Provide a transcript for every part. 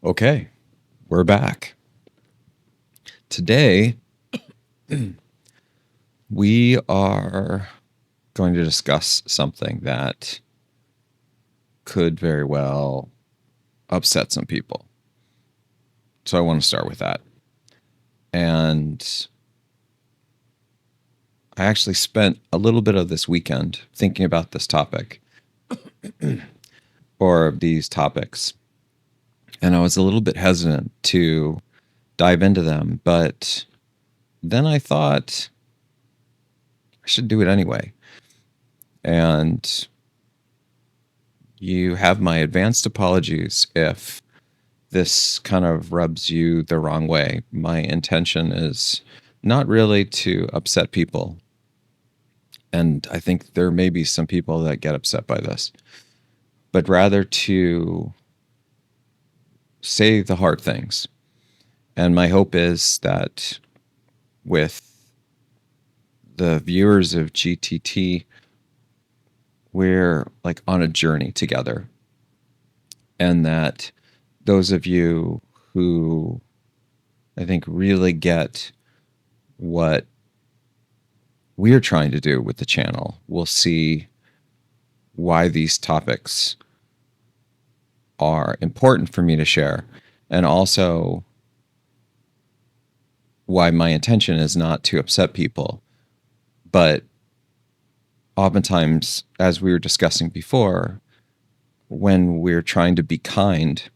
Okay, we're back. Today, we are going to discuss something that could very well upset some people. So I want to start with that. And I actually spent a little bit of this weekend thinking about this topic or these topics. And I was a little bit hesitant to dive into them, but then I thought I should do it anyway. And you have my advanced apologies if this kind of rubs you the wrong way. My intention is not really to upset people. And I think there may be some people that get upset by this, but rather to say the hard things. And my hope is that with the viewers of GTT, we're like on a journey together. And that those of you who I think really get what we're trying to do with the channel will see why these topics are important for me to share, and also why my intention is not to upset people, but oftentimes, as we were discussing before, when we're trying to be kind,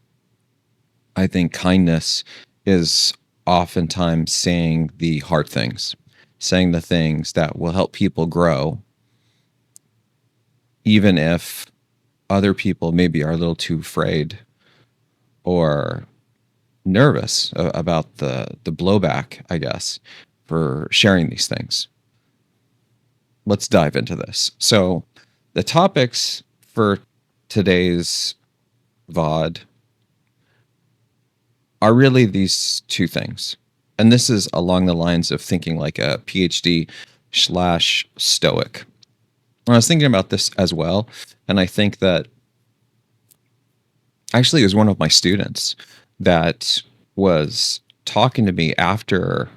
I think kindness is oftentimes saying the hard things, saying the things that will help people grow, even if other people maybe are a little too afraid or nervous about the blowback, I guess, for sharing these things. Let's dive into this. So the topics for today's VOD are really these two things. And this is along the lines of thinking like a PhD / stoic. I was thinking about this as well. And I think that actually it was one of my students that was talking to me after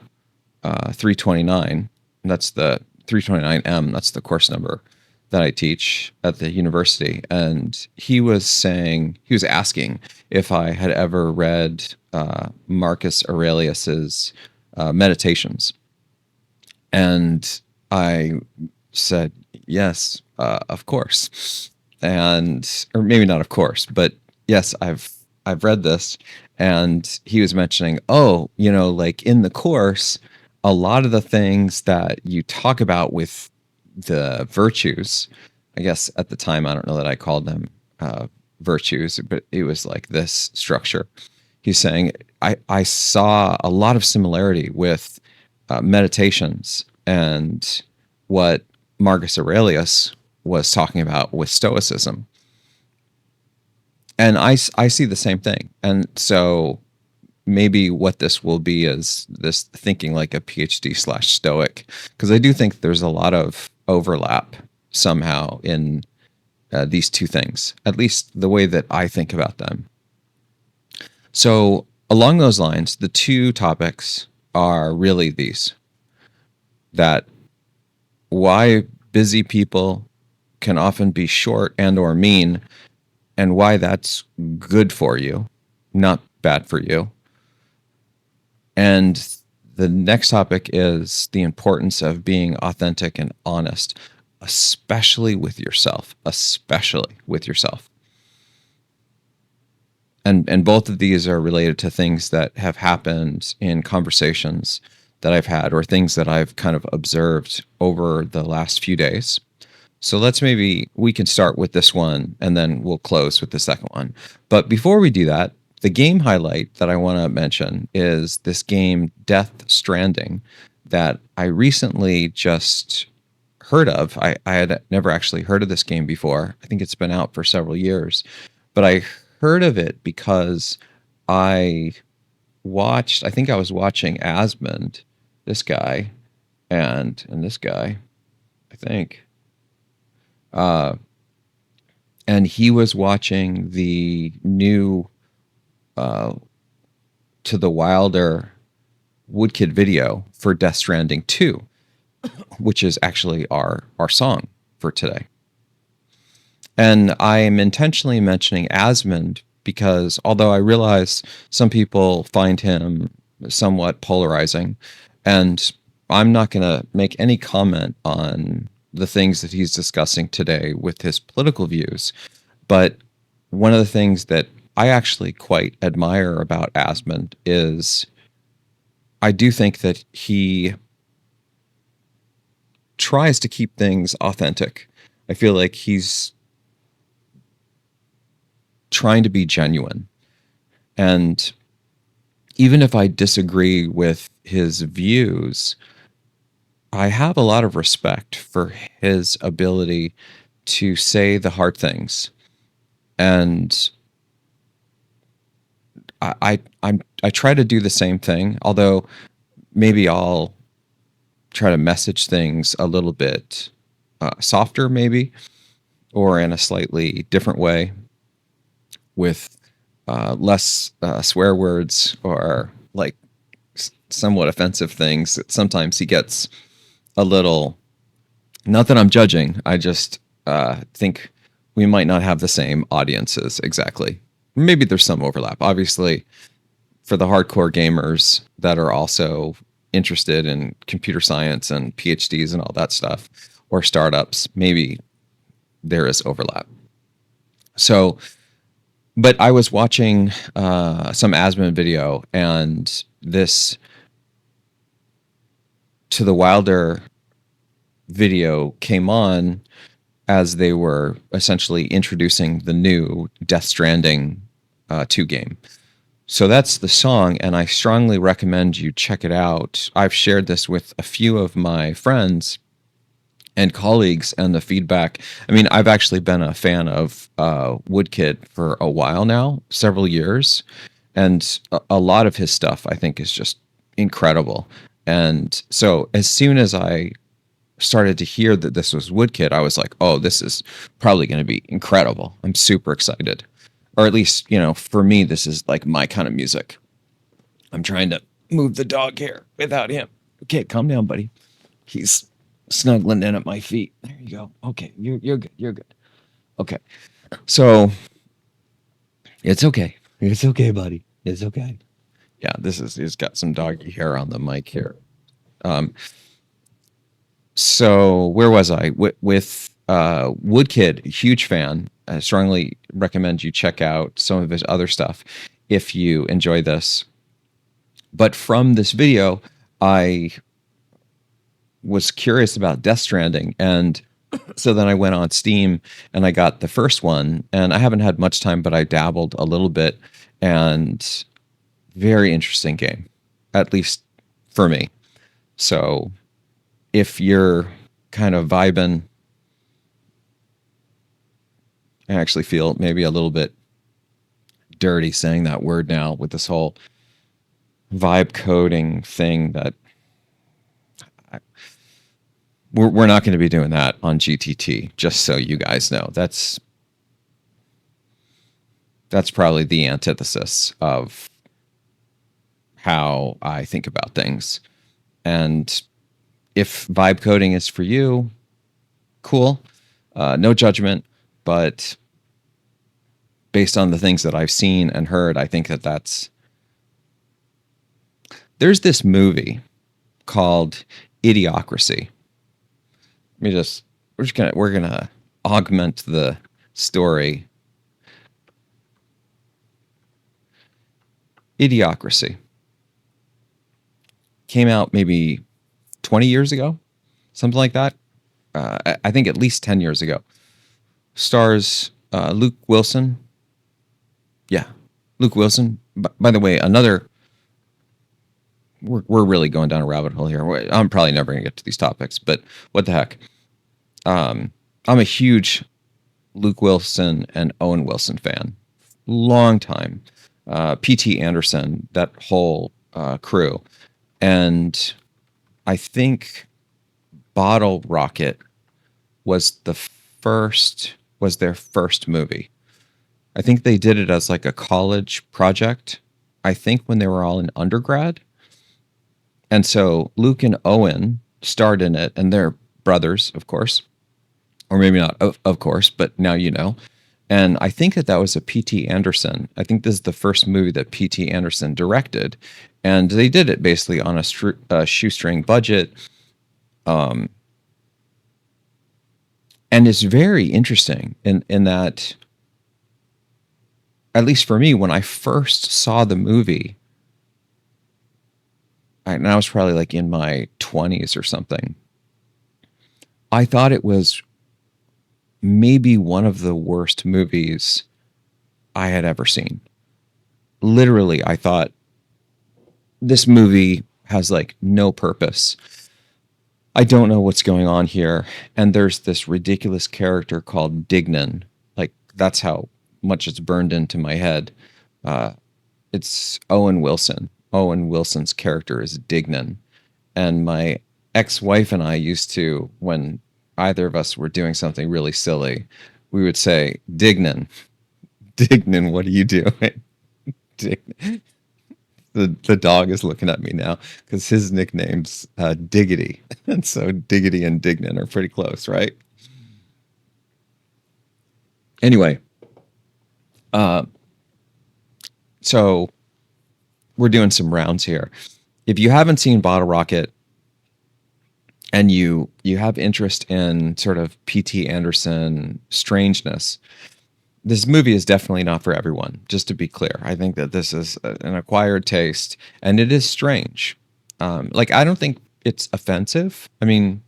329. That's the 329M. That's the course number that I teach at the university. And he was asking if I had ever read Marcus Aurelius's Meditations. And I said, yes, of course. Or maybe not of course, but yes, I've read this. And he was mentioning, like in the course, a lot of the things that you talk about with the virtues, I guess at the time, I don't know that I called them virtues, but it was like this structure. He's saying, I saw a lot of similarity with meditations and what Marcus Aurelius was talking about with Stoicism. And I see the same thing. And so maybe what this will be is this thinking like a PhD / stoic, because I do think there's a lot of overlap somehow in these two things, at least the way that I think about them. So along those lines, the two topics are really these: that why busy people can often be short and or mean, and why that's good for you, not bad for you. And the next topic is the importance of being authentic and honest, especially with yourself, And both of these are related to things that have happened in conversations that I've had or things that I've kind of observed over the last few days. So we can start with this one and then we'll close with the second one. But before we do that, the game highlight that I want to mention is this game Death Stranding that I recently just heard of. I had never actually heard of this game before. I think it's been out for several years, but I heard of it because I think I was watching Asmund, this guy, and this guy, I think. And he was watching the new uh, to the Wilder Woodkid video for Death Stranding 2, which is actually our song for today. And I am intentionally mentioning Asmund because although I realize some people find him somewhat polarizing, and I'm not going to make any comment on the things that he's discussing today with his political views, but one of the things that I actually quite admire about Asmund is I do think that he tries to keep things authentic. I feel like he's trying to be genuine. And even if I disagree with his views, I have a lot of respect for his ability to say the hard things. And I try to do the same thing, although maybe I'll try to message things a little bit softer, maybe, or in a slightly different way with less swear words or like somewhat offensive things. That sometimes he gets a little, not that I'm judging, I just think we might not have the same audiences exactly. Maybe there's some overlap. Obviously, for the hardcore gamers that are also interested in computer science and PhDs and all that stuff, or startups, maybe there is overlap. So, but I was watching some Asmund video, and this To the Wilder video came on as they were essentially introducing the new Death Stranding 2 game. So that's the song, and I strongly recommend you check it out. I've shared this with a few of my friends and colleagues, and the feedback. I mean, I've actually been a fan of Woodkid for a while now, several years, and a lot of his stuff I think is just incredible. And so as soon as I started to hear that this was Woodkid, I was like, oh, this is probably going to be incredible. I'm super excited. Or at least, for me, this is like my kind of music. I'm trying to move the dog here without him. Okay, calm down, buddy. He's snuggling in at my feet. There you go. Okay, you're good. You're good. Okay. So it's okay. It's okay, buddy. It's okay. Yeah, he's got some doggy hair on the mic here. So where was I? With Woodkid, huge fan. I strongly recommend you check out some of his other stuff if you enjoy this. But from this video, I was curious about Death Stranding, and so then I went on Steam and I got the first one, and I haven't had much time, but I dabbled a little bit, and very interesting game, at least for me. So if you're kind of vibing, I actually feel maybe a little bit dirty saying that word now with this whole vibe coding thing that we're not going to be doing that on GTT, just so you guys know. That's probably the antithesis of how I think about things. And if vibe coding is for you, cool. No judgment, but based on the things that I've seen and heard, I think there's this movie called Idiocracy. We're gonna augment the story. Idiocracy came out maybe 20 years ago, something like that. I think at least 10 years ago. Stars Luke Wilson. Yeah, Luke Wilson. By the way, we're really going down a rabbit hole here. I'm probably never going to get to these topics, but what the heck? I'm a huge Luke Wilson and Owen Wilson fan. Long time. P.T. Anderson, that whole crew. And I think Bottle Rocket was their first movie. I think they did it as like a college project. I think when they were all in undergrad. And so Luke and Owen starred in it, and they're brothers, of course, or maybe not, of course, but now you know. And I think that that was a P.T. Anderson. I think this is the first movie that P.T. Anderson directed, and they did it basically on a shoestring budget. Um, and it's very interesting in that, at least for me, when I first saw the movie, and I was probably like in my 20s or something, I thought it was maybe one of the worst movies I had ever seen. Literally, I thought this movie has like no purpose. I don't know what's going on here. And there's this ridiculous character called Dignan. Like, that's how much it's burned into my head. Uh, it's Owen Wilson. Owen Wilson's character is Dignan. And my ex-wife and I used to, when either of us were doing something really silly, we would say, Dignan, Dignan, what are you doing? Dignan. The dog is looking at me now because his nickname's Diggity. And so Diggity and Dignan are pretty close, right? Anyway, uh, so we're doing some rounds here. If you haven't seen Bottle Rocket and you have interest in sort of P.T. Anderson strangeness, this movie is definitely not for everyone, just to be clear. I think that this is an acquired taste, and it is strange. Like, I don't think it's offensive. I mean,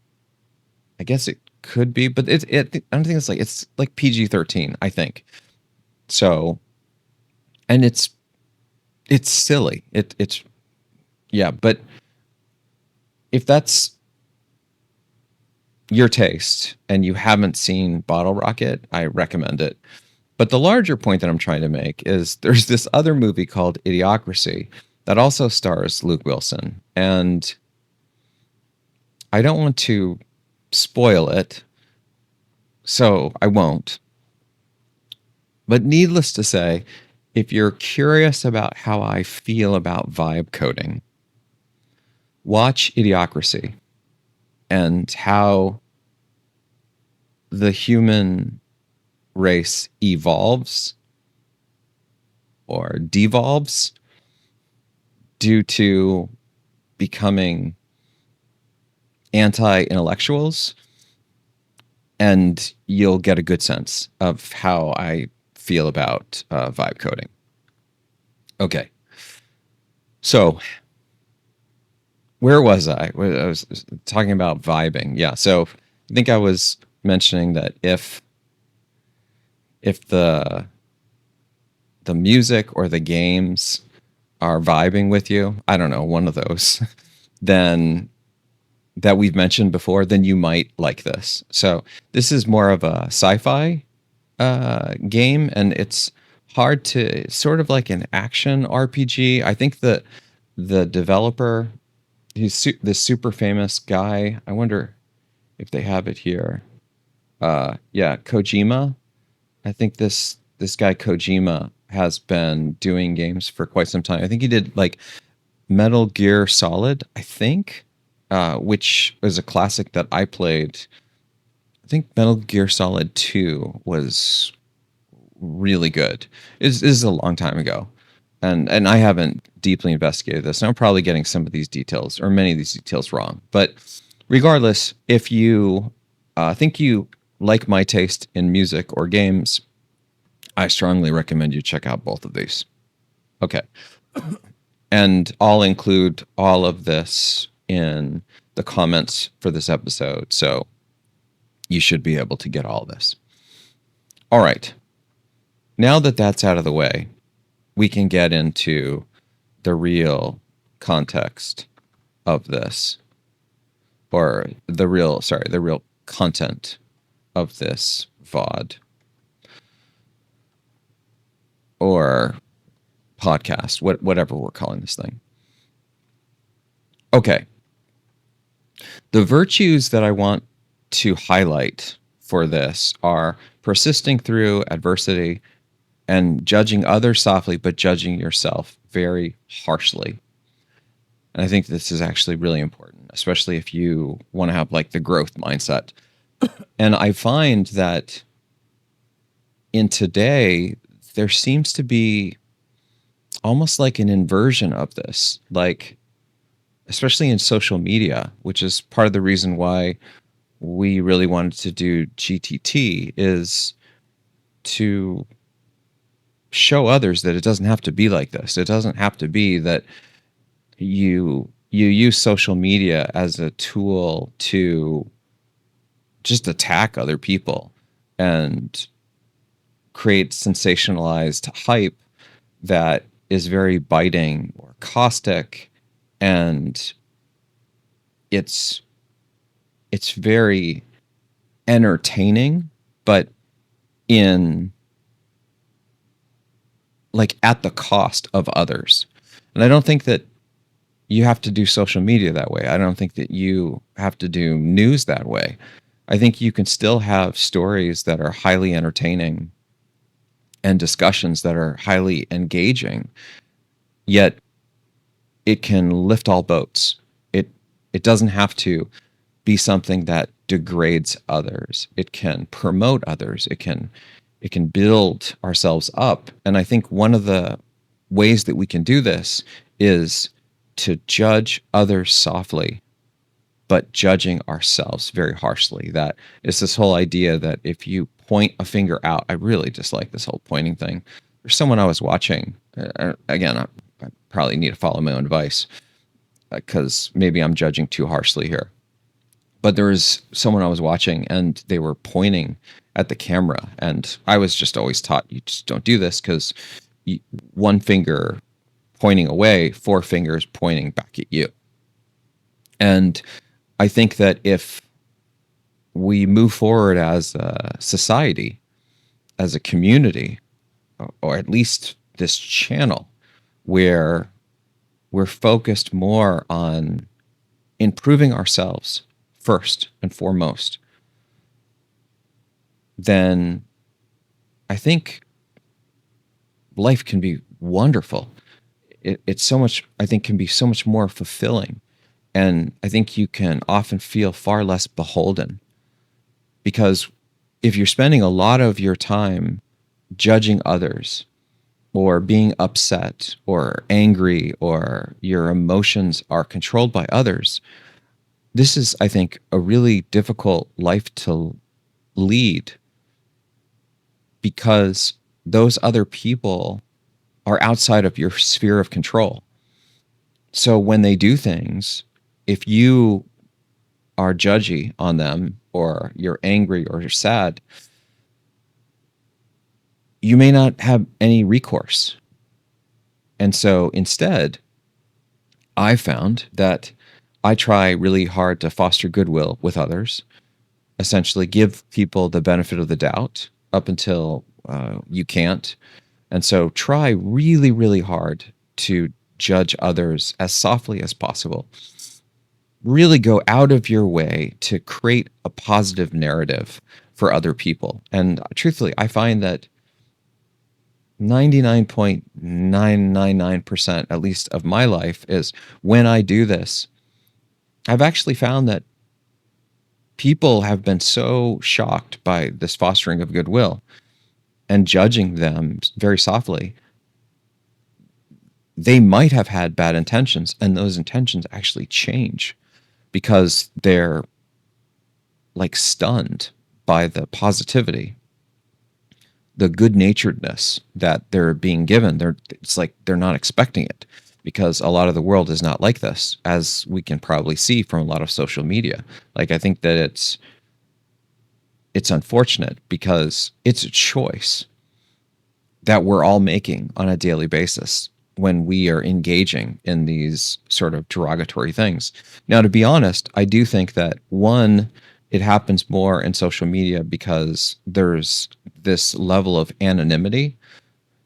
I guess it could be, but I don't think it's like PG-13, I think. So, and it's silly. It's yeah, but if that's your taste and you haven't seen Bottle Rocket, I recommend it. But the larger point that I'm trying to make is there's this other movie called Idiocracy that also stars Luke Wilson. And I don't want to spoil it, so I won't. But needless to say, if you're curious about how I feel about vibe coding, watch Idiocracy and how the human race evolves or devolves due to becoming anti-intellectuals, and you'll get a good sense of how I feel about vibe coding. Okay, so where was I? I was talking about vibing. Yeah, so I think I was mentioning that if the music or the games are vibing with you, I don't know, one of those, then that we've mentioned before, then you might like this. So this is more of a sci-fi game, and it's hard to sort of like an action RPG. I think that the developer, this super famous guy. I wonder if they have it here. Yeah, Kojima. I think this guy Kojima has been doing games for quite some time. I think he did like Metal Gear Solid, I think, which was a classic that I played. I think Metal Gear Solid 2 was really good. This is a long time ago. And I haven't deeply investigated this. And I'm probably getting some of these details or many of these details wrong. But regardless, if you think you like my taste in music or games, I strongly recommend you check out both of these. Okay. And I'll include all of this in the comments for this episode. So you should be able to get all this. All right. Now that that's out of the way, we can get into the real context of this, or the real content of this VOD or podcast, whatever we're calling this thing. Okay. The virtues that I want to highlight for this are persisting through adversity and judging others softly, but judging yourself very harshly. And I think this is actually really important, especially if you want to have like the growth mindset. And I find that in today, there seems to be almost like an inversion of this, like, especially in social media, which is part of the reason why we really wanted to do GTT, is to show others that it doesn't have to be like this. It doesn't have to be that you use social media as a tool to just attack other people and create sensationalized hype that is very biting or caustic, and it's very entertaining, but in like at the cost of others. And I don't think that you have to do social media that way. I don't think that you have to do news that way. I think you can still have stories that are highly entertaining and discussions that are highly engaging, yet it can lift all boats. It doesn't have to be something that degrades others. It can promote others. It can build ourselves up. And I think one of the ways that we can do this is to judge others softly, but judging ourselves very harshly. That is this whole idea that if you point a finger out, I really dislike this whole pointing thing. There's someone I was watching. Again, I probably need to follow my own advice because maybe I'm judging too harshly here. But there was someone I was watching and they were pointing at the camera. And I was just always taught you just don't do this because one finger pointing away, four fingers pointing back at you. And I think that if we move forward as a society, as a community, or at least this channel, where we're focused more on improving ourselves first and foremost, then I think life can be wonderful. It's so much, I think, can be so much more fulfilling. And I think you can often feel far less beholden, because if you're spending a lot of your time judging others or being upset or angry, or your emotions are controlled by others, this is, I think, a really difficult life to lead, because those other people are outside of your sphere of control. So when they do things, if you are judgy on them, or you're angry or you're sad, you may not have any recourse. And so instead, I found that I try really hard to foster goodwill with others, essentially give people the benefit of the doubt up until you can't. And so try really, really hard to judge others as softly as possible. Really go out of your way to create a positive narrative for other people. And truthfully, I find that 99.999% at least of my life is when I do this, I've actually found that people have been so shocked by this fostering of goodwill and judging them very softly. They might have had bad intentions, and those intentions actually change because they're like stunned by the positivity, the good-naturedness that they're being given. It's like they're not expecting it, because a lot of the world is not like this, as we can probably see from a lot of social media. Like, I think that it's unfortunate because it's a choice that we're all making on a daily basis when we are engaging in these sort of derogatory things. Now, to be honest, I do think that, one, it happens more in social media because there's this level of anonymity,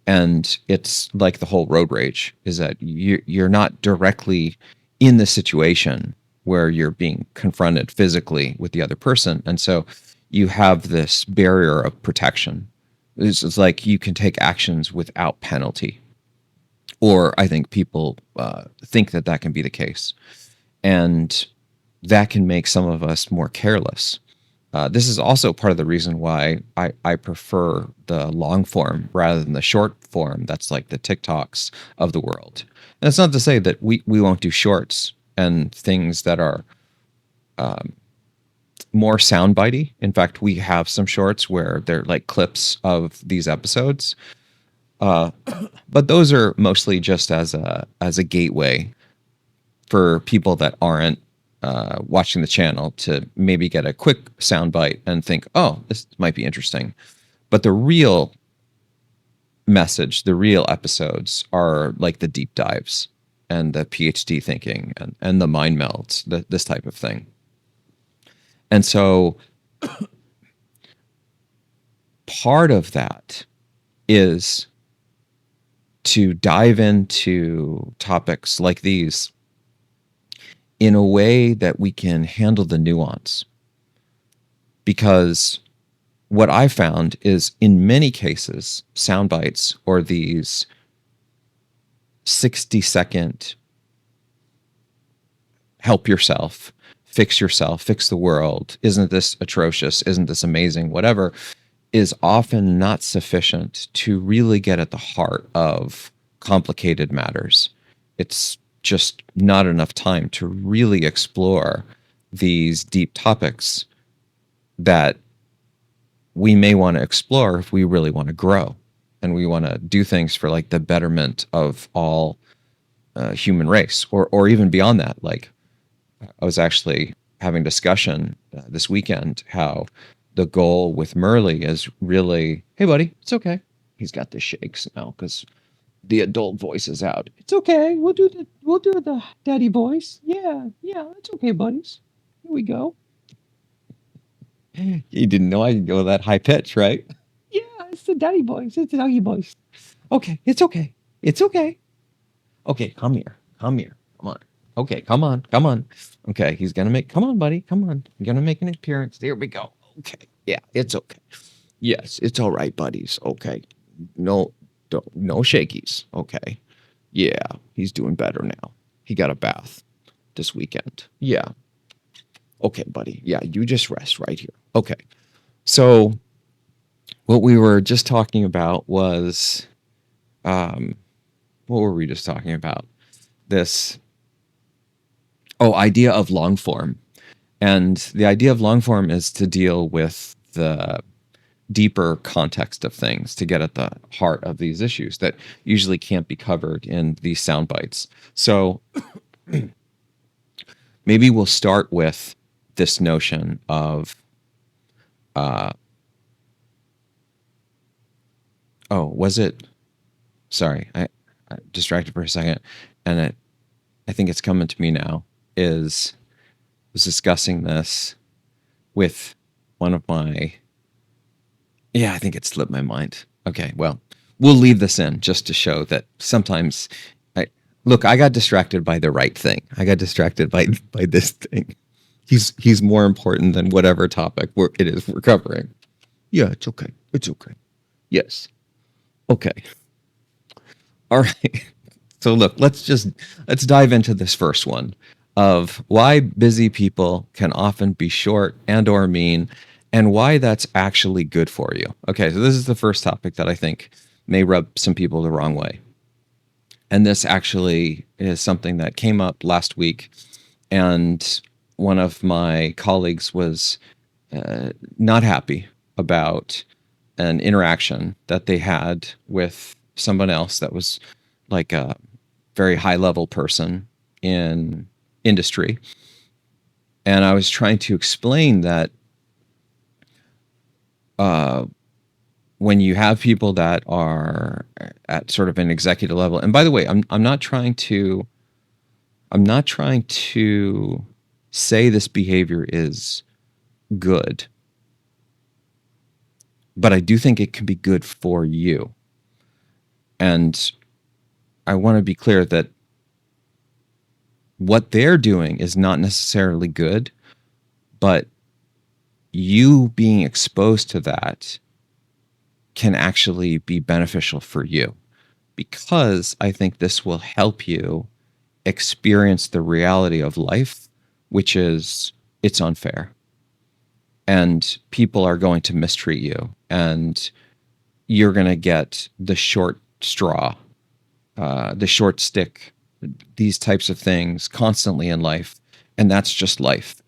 and it's like the whole road rage is that you're not directly in the situation where you're being confronted physically with the other person. And so you have this barrier of protection. It's like you can take actions without penalty, or I think people think that that can be the case, and that can make some of us more careless. This is also part of the reason why I prefer the long form rather than the short form. That's like the TikToks of the world. And that's not to say that we won't do shorts and things that are more soundbitey. In fact, we have some shorts where they're like clips of these episodes. But those are mostly just as a gateway for people that aren't watching the channel to maybe get a quick soundbite and think, oh, this might be interesting. But the real message, the real episodes are like the deep dives and the PhD thinking and the mind melds, this type of thing. And so part of that is to dive into topics like these in a way that we can handle the nuance. Because what I found is in many cases, sound bites or these 60-second help yourself, fix the world, isn't this atrocious, isn't this amazing, whatever, is often not sufficient to really get at the heart of complicated matters. It's just not enough time to really explore these deep topics that we may want to explore if we really want to grow and we want to do things for like the betterment of all human race, or even beyond that. Like I was actually having discussion this weekend how the goal with Murley is really, hey buddy, it's okay. He's got the shakes now because the adult voice is out. It's okay. We'll do the daddy voice. Yeah, it's okay, buddies. Here we go. You didn't know I could go that high pitch, right? Yeah, it's the daddy voice. It's the doggy voice. Okay, it's okay. It's okay. Okay, come here. Come here. Come on. Okay, come on. Come on. Okay, he's gonna make. Come on, buddy. Come on. You're gonna make an appearance. There we go. Okay. Yeah, it's okay. Yes, it's all right, buddies. Okay. No, no shakies. Okay. Yeah, he's doing better now. He got a bath this weekend. Yeah. Okay, buddy. Yeah, you just rest right here. Okay. So what we were just talking about was, what were we just talking about? This, idea of long form. And the idea of long form is to deal with the deeper context of things, to get at the heart of these issues that usually can't be covered in these sound bites. So maybe we'll start with this notion of, was it? Sorry, I distracted for a second, and I think it's coming to me now. Was discussing this with one of my. Yeah, I think it slipped my mind. Okay, well, we'll leave this in just to show that sometimes I got distracted by the right thing. I got distracted by this thing. He's more important than whatever topic we're covering. Yeah, it's okay. It's okay. Yes. Okay. All right. So look, let's dive into this first one of why busy people can often be short and or mean, and why that's actually good for you. Okay, so this is the first topic that I think may rub some people the wrong way. And this actually is something that came up last week, and one of my colleagues was not happy about an interaction that they had with someone else that was like a very high level person in industry. And I was trying to explain that when you have people that are at sort of an executive level, and by the way, I'm not trying to say this behavior is good, but I do think it can be good for you. And I want to be clear that what they're doing is not necessarily good, but you being exposed to that can actually be beneficial for you, because I think this will help you experience the reality of life, which is it's unfair and people are going to mistreat you and you're going to get the short straw, the short stick, these types of things constantly in life. And that's just life.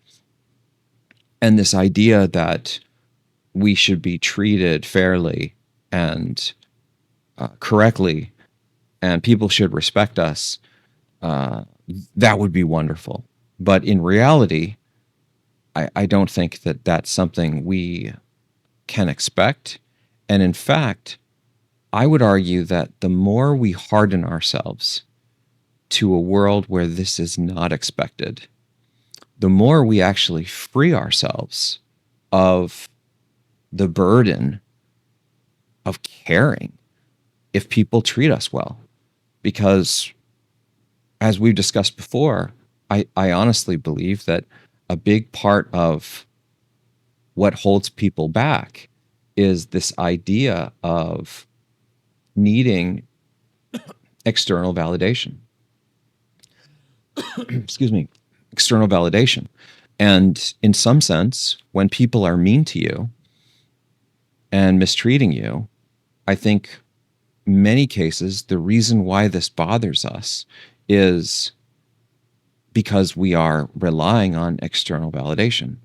And this idea that we should be treated fairly and correctly and people should respect us, uh, that would be wonderful. But in reality, I don't think that that's something we can expect. And in fact, I would argue that the more we harden ourselves to a world where this is not expected, the more we actually free ourselves of the burden of caring if people treat us well. Because as we've discussed before, I honestly believe that a big part of what holds people back is this idea of needing external validation. Excuse me, external validation. And in some sense, when people are mean to you and mistreating you, I think many cases, the reason why this bothers us is because we are relying on external validation.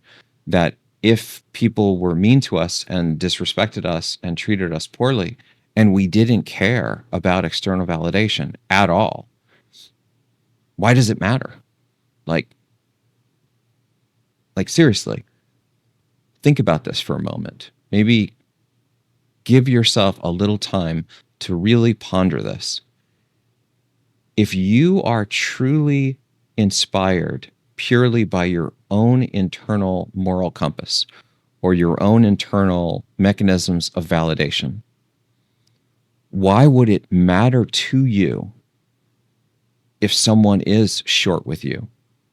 That if people were mean to us and disrespected us and treated us poorly, and we didn't care about external validation at all, why does it matter? Like, seriously, think about this for a moment. Maybe give yourself a little time to really ponder this. If you are truly inspired purely by your own internal moral compass or your own internal mechanisms of validation, why would it matter to you if someone is short with you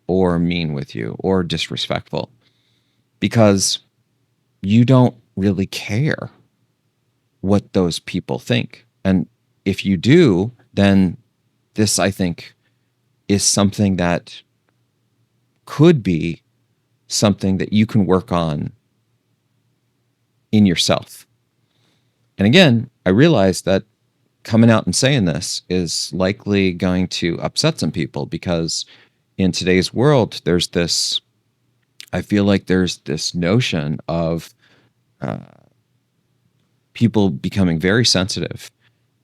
or mean with you or disrespectful? Because you don't really care what those people think. And if you do, then this, I think, is something that could be something that you can work on in yourself. And again, I realize that coming out and saying this is likely going to upset some people, because in today's world, I feel like there's this notion of people becoming very sensitive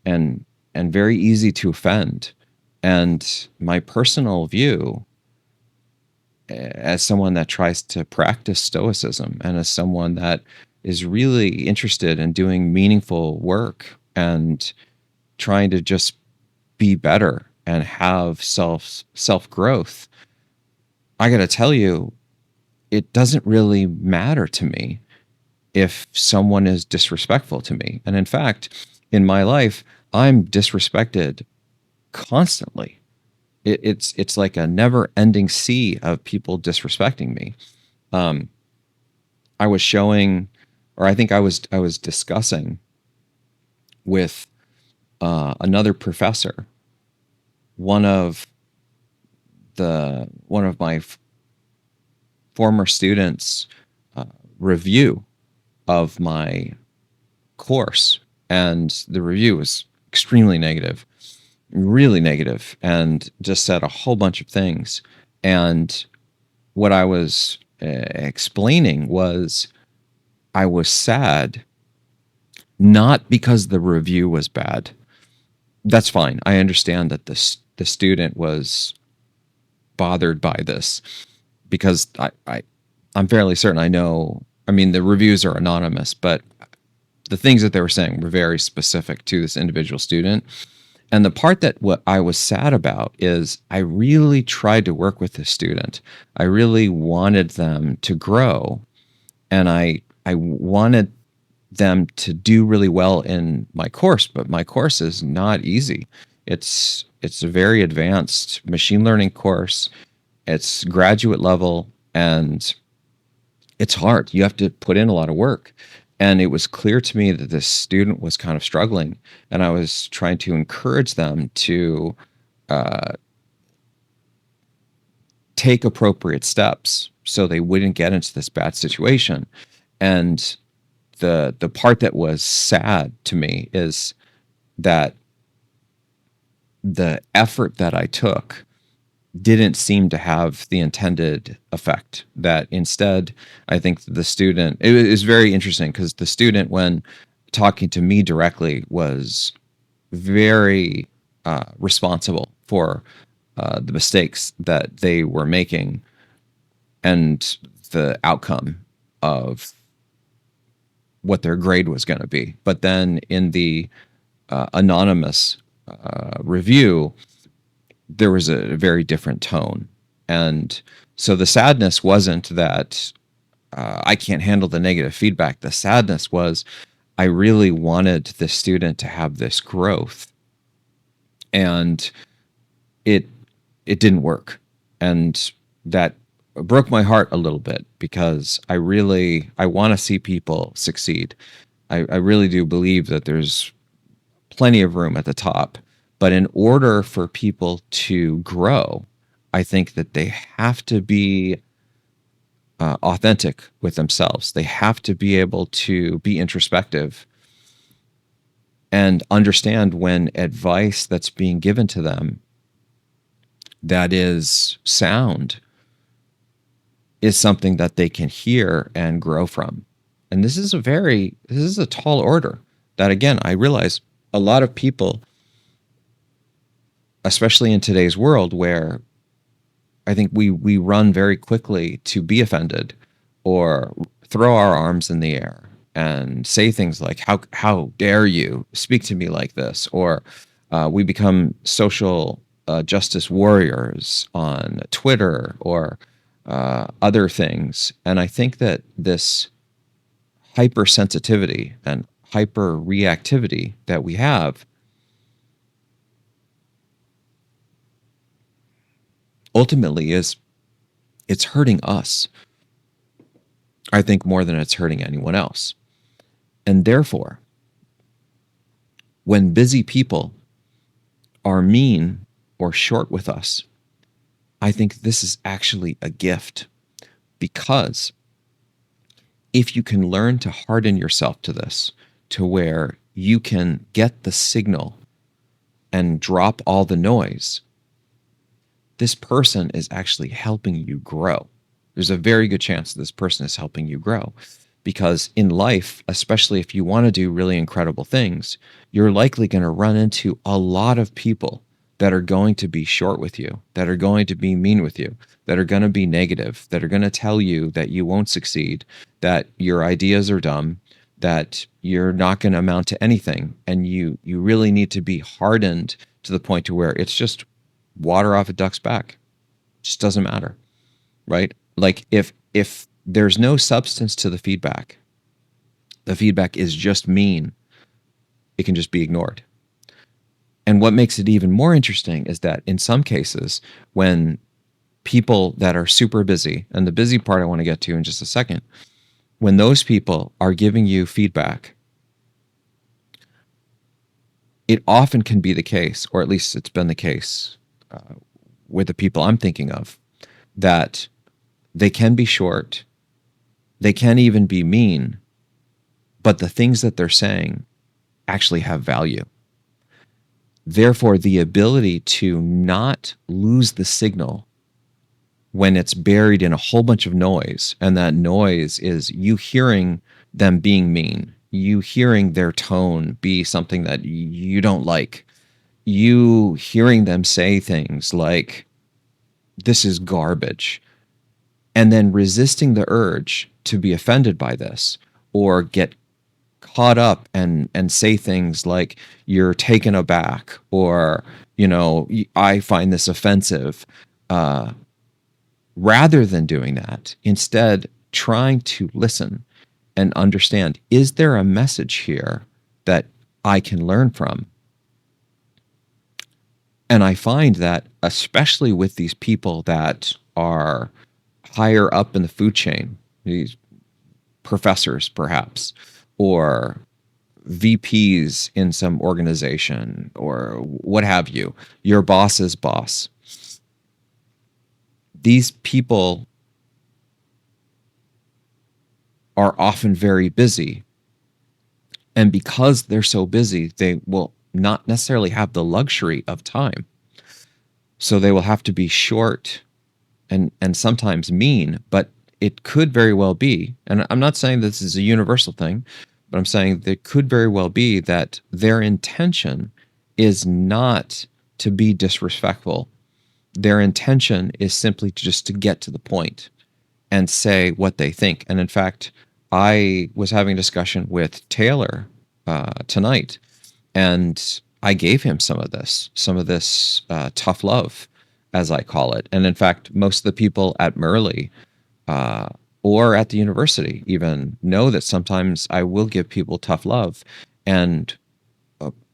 and very easy to offend. And my personal view, as someone that tries to practice stoicism and as someone that is really interested in doing meaningful work and trying to just be better and have self growth, I got to tell you, it doesn't really matter to me if someone is disrespectful to me. And in fact, in my life, I'm disrespected constantly. It's like a never ending sea of people disrespecting me. I was showing, or I think I was discussing with another professor one of my former students' review of my course, and the review was extremely negative, really negative, and just said a whole bunch of things. And what I was explaining was I was sad, not because the review was bad. That's fine. I understand that the student was bothered by this, because I'm fairly certain I know. I mean, the reviews are anonymous, but the things that they were saying were very specific to this individual student. And the part that what I was sad about is I really tried to work with this student. I really wanted them to grow, and I wanted them to do really well in my course, but my course is not easy. It's a very advanced machine learning course. It's graduate level, and it's hard. You have to put in a lot of work. And it was clear to me that this student was kind of struggling, and I was trying to encourage them to uh, take appropriate steps so they wouldn't get into this bad situation. And the part that was sad to me is that the effort that I took didn't seem to have the intended effect. That instead, I think the student, it was very interesting because the student, when talking to me directly, was very responsible for the mistakes that they were making and the outcome of what their grade was going to be. But then in the anonymous review, there was a very different tone. And so the sadness wasn't that I can't handle the negative feedback. The sadness was I really wanted the student to have this growth, and it it didn't work. And that broke my heart a little bit because I want to see people succeed. I really do believe that there's plenty of room at the top. But in order for people to grow, I think that they have to be authentic with themselves. They have to be able to be introspective and understand when advice that's being given to them that is sound is something that they can hear and grow from. And this is a tall order that, again, I realize a lot of people, especially in today's world where I think we run very quickly to be offended or throw our arms in the air and say things like how dare you speak to me like this, or we become social justice warriors on Twitter or other things. And I think that this hypersensitivity and hyper reactivity that we have ultimately it's hurting us, I think, more than it's hurting anyone else. And therefore, when busy people are mean or short with us, I think this is actually a gift, because if you can learn to harden yourself to this, to where you can get the signal and drop all the noise, this person is actually helping you grow. There's a very good chance this person is helping you grow, because in life, especially if you want to do really incredible things, you're likely going to run into a lot of people that are going to be short with you, that are going to be mean with you, that are going to be negative, that are going to tell you that you won't succeed, that your ideas are dumb, that you're not going to amount to anything. And you really need to be hardened to the point to where it's just water off a duck's back. It just doesn't matter, right? Like if there's no substance to the feedback is just mean, it can just be ignored. And what makes it even more interesting is that in some cases, when people that are super busy, and the busy part I want to get to in just a second, when those people are giving you feedback, it often can be the case, or at least it's been the case with the people I'm thinking of, that they can be short, they can even be mean, but the things that they're saying actually have value. Therefore, the ability to not lose the signal when it's buried in a whole bunch of noise, and that noise is you hearing them being mean, you hearing their tone be something that you don't like, you hearing them say things like, this is garbage, and then resisting the urge to be offended by this or get caught up and say things like you're taken aback, or I find this offensive, rather than doing that, instead trying to listen and understand, is there a message here that I can learn from? And I find that especially with these people that are higher up in the food chain, these professors perhaps, or VPs in some organization or what have you, your boss's boss. These people are often very busy. And because they're so busy, they will not necessarily have the luxury of time. So they will have to be short and sometimes mean, but it could very well be, and I'm not saying this is a universal thing, but I'm saying that it could very well be that their intention is not to be disrespectful. Their intention is simply just to get to the point and say what they think. And in fact, I was having a discussion with Taylor tonight, and I gave him some of this tough love, as I call it. And in fact, most of the people at Merle uh, or at the university even know that sometimes I will give people tough love. And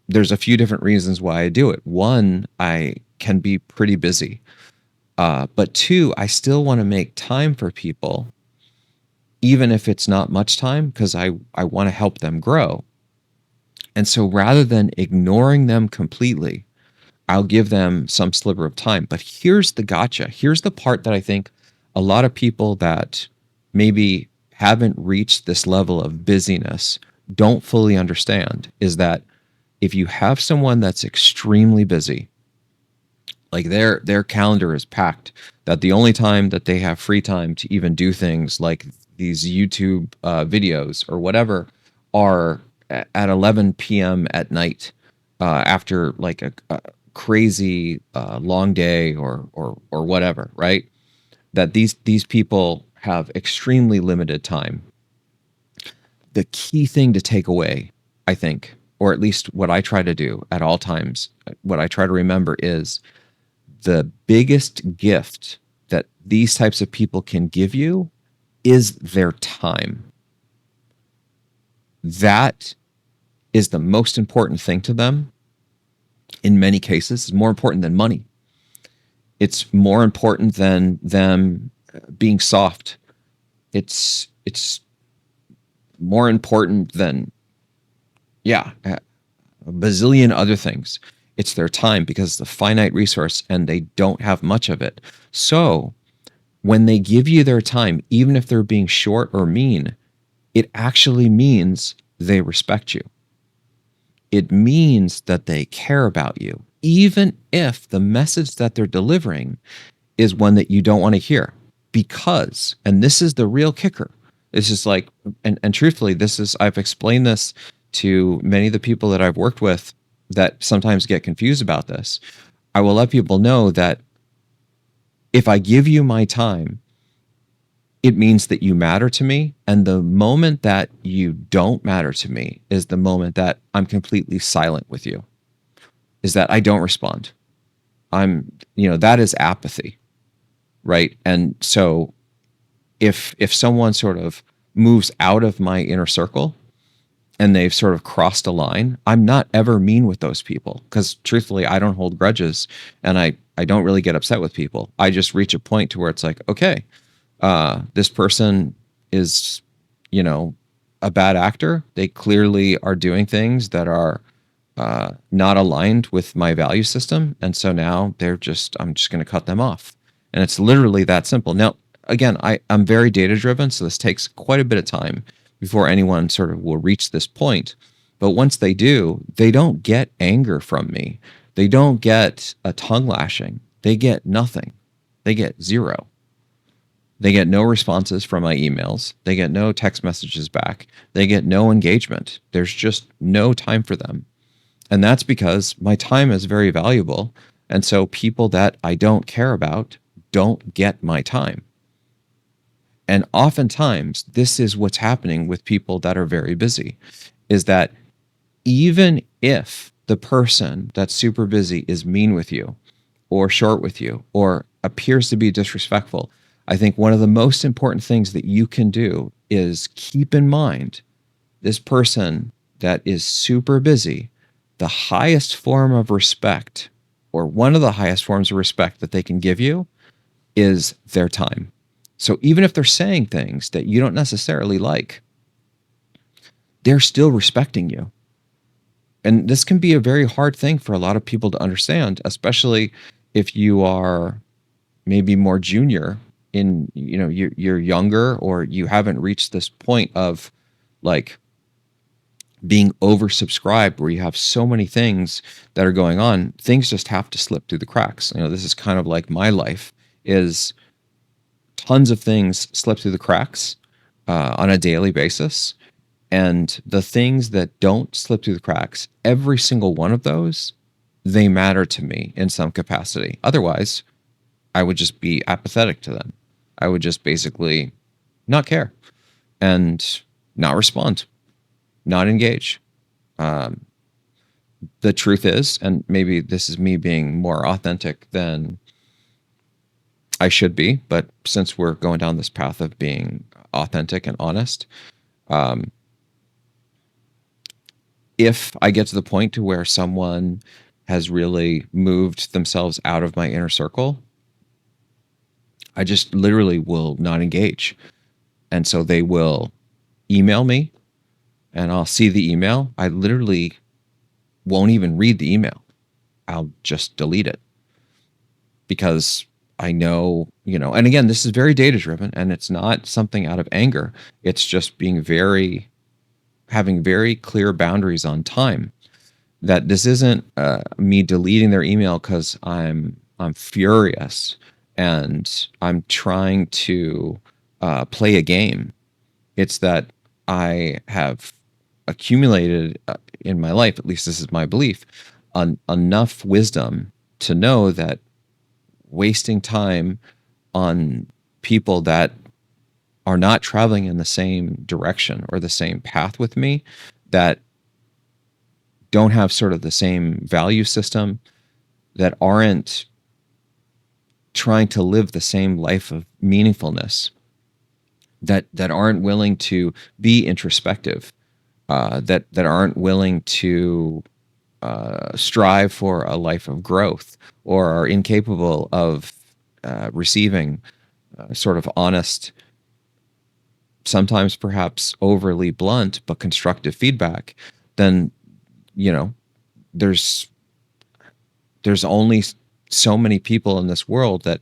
there's a few different reasons why I do it. One, I can be pretty busy. But two, I still want to make time for people, even if it's not much time, because I want to help them grow. And so rather than ignoring them completely, I'll give them some sliver of time. But here's the gotcha. Here's the part that I think a lot of people that maybe haven't reached this level of busyness don't fully understand, is that if you have someone that's extremely busy, like their calendar is packed, that the only time that they have free time to even do things like these YouTube videos or whatever are at 11 p.m. at night, after like a crazy long day or whatever, right? That these people have extremely limited time. The key thing to take away, I think, or at least what I try to do at all times, what I try to remember is the biggest gift that these types of people can give you is their time. That is the most important thing to them. In many cases, it's more important than money. It's more important than them being soft. It's more important than, yeah, a bazillion other things. It's their time, because it's a finite resource and they don't have much of it. So when they give you their time, even if they're being short or mean, it actually means they respect you. It means that they care about you, even if the message that they're delivering is one that you don't want to hear. Because, and this is the real kicker, this is like, and truthfully, this is, I've explained this to many of the people that I've worked with that sometimes get confused about this. I will let people know that if I give you my time, it means that you matter to me. And the moment that you don't matter to me is the moment that I'm completely silent with you, is that I don't respond. That is apathy, right? And so if someone sort of moves out of my inner circle and they've sort of crossed a line, I'm not ever mean with those people, because truthfully, I don't hold grudges and I don't really get upset with people. I just reach a point to where it's like, okay, this person is, a bad actor. They clearly are doing things that are not aligned with my value system. And so now I'm just going to cut them off. And it's literally that simple. Now, again, I'm very data driven, so this takes quite a bit of time before anyone sort of will reach this point. But once they do, they don't get anger from me. They don't get a tongue lashing. They get nothing. They get zero. They get no responses from my emails. They get no text messages back. They get no engagement. There's just no time for them. And that's because my time is very valuable. And so people that I don't care about don't get my time. And oftentimes, this is what's happening with people that are very busy, is that even if the person that's super busy is mean with you or short with you or appears to be disrespectful, I think one of the most important things that you can do is keep in mind this person that is super busy, the highest form of respect, or one of the highest forms of respect that they can give you, is their time. So even if they're saying things that you don't necessarily like, they're still respecting you. And this can be a very hard thing for a lot of people to understand, especially if you are maybe more junior in, you're younger, or you haven't reached this point of like being oversubscribed where you have so many things that are going on. Things just have to slip through the cracks. This is kind of like my life, is tons of things slip through the cracks on a daily basis. And the things that don't slip through the cracks, every single one of those, they matter to me in some capacity. Otherwise, I would just be apathetic to them. I would just basically not care and not respond, not engage. The truth is, and maybe this is me being more authentic than I should be, but since we're going down this path of being authentic and honest, if I get to the point to where someone has really moved themselves out of my inner circle, I just literally will not engage. And so they will email me and I'll see the email. I literally won't even read the email. I'll just delete it because I know, and again, this is very data driven and it's not something out of anger. It's just having very clear boundaries on time. That this isn't me deleting their email because I'm furious and I'm trying to play a game. It's that I have accumulated in my life, at least this is my belief, enough wisdom to know that wasting time on people that are not traveling in the same direction or the same path with me, that don't have sort of the same value system, that aren't trying to live the same life of meaningfulness, that aren't willing to be introspective, that aren't willing to strive for a life of growth, or are incapable of receiving sort of honest, sometimes perhaps overly blunt, but constructive feedback, then there's only so many people in this world that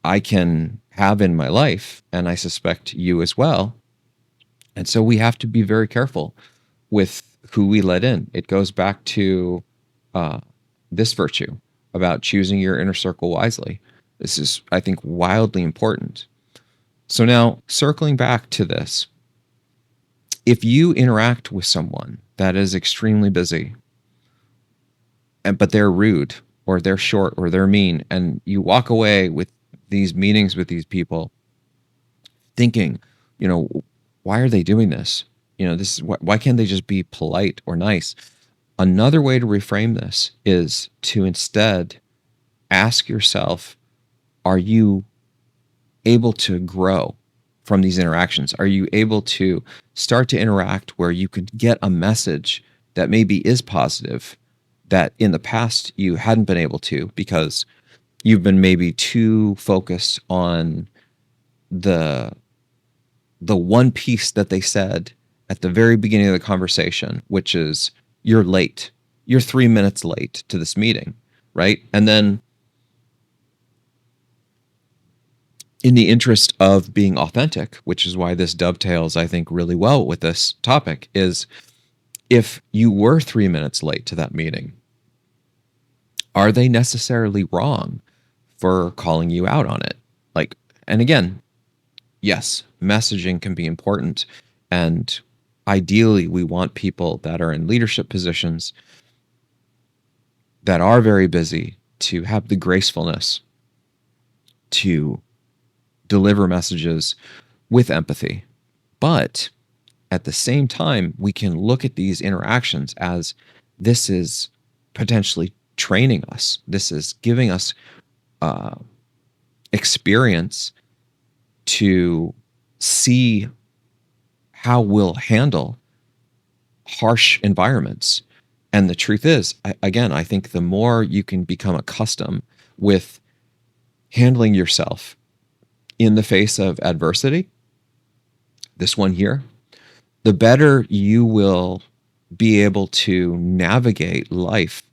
I can have in my life, and I suspect you as well. And so we have to be very careful with who we let in. It goes back to this virtue about choosing your inner circle wisely. This is, I think, wildly important. So now, circling back to this, if you interact with someone that is extremely busy, but they're rude, or they're short, or they're mean, and you walk away with these meetings with these people thinking, why are they doing this? This is why can't they just be polite or nice? Another way to reframe this is to instead ask yourself, are you able to grow from these interactions? Are you able to start to interact where you could get a message that maybe is positive, that in the past you hadn't been able to because you've been maybe too focused on the one piece that they said at the very beginning of the conversation, which is, you're late. You're 3 minutes late to this meeting, right? And then in the interest of being authentic, which is why this dovetails, I think, really well with this topic, is if you were 3 minutes late to that meeting, are they necessarily wrong for calling you out on it? And again, yes, messaging can be important. And ideally, we want people that are in leadership positions that are very busy to have the gracefulness to deliver messages with empathy. But at the same time, we can look at these interactions as this is potentially training us. This is giving us experience to see how we'll handle harsh environments. And the truth is, I think the more you can become accustomed with handling yourself in the face of adversity, this one here, the better you will be able to navigate life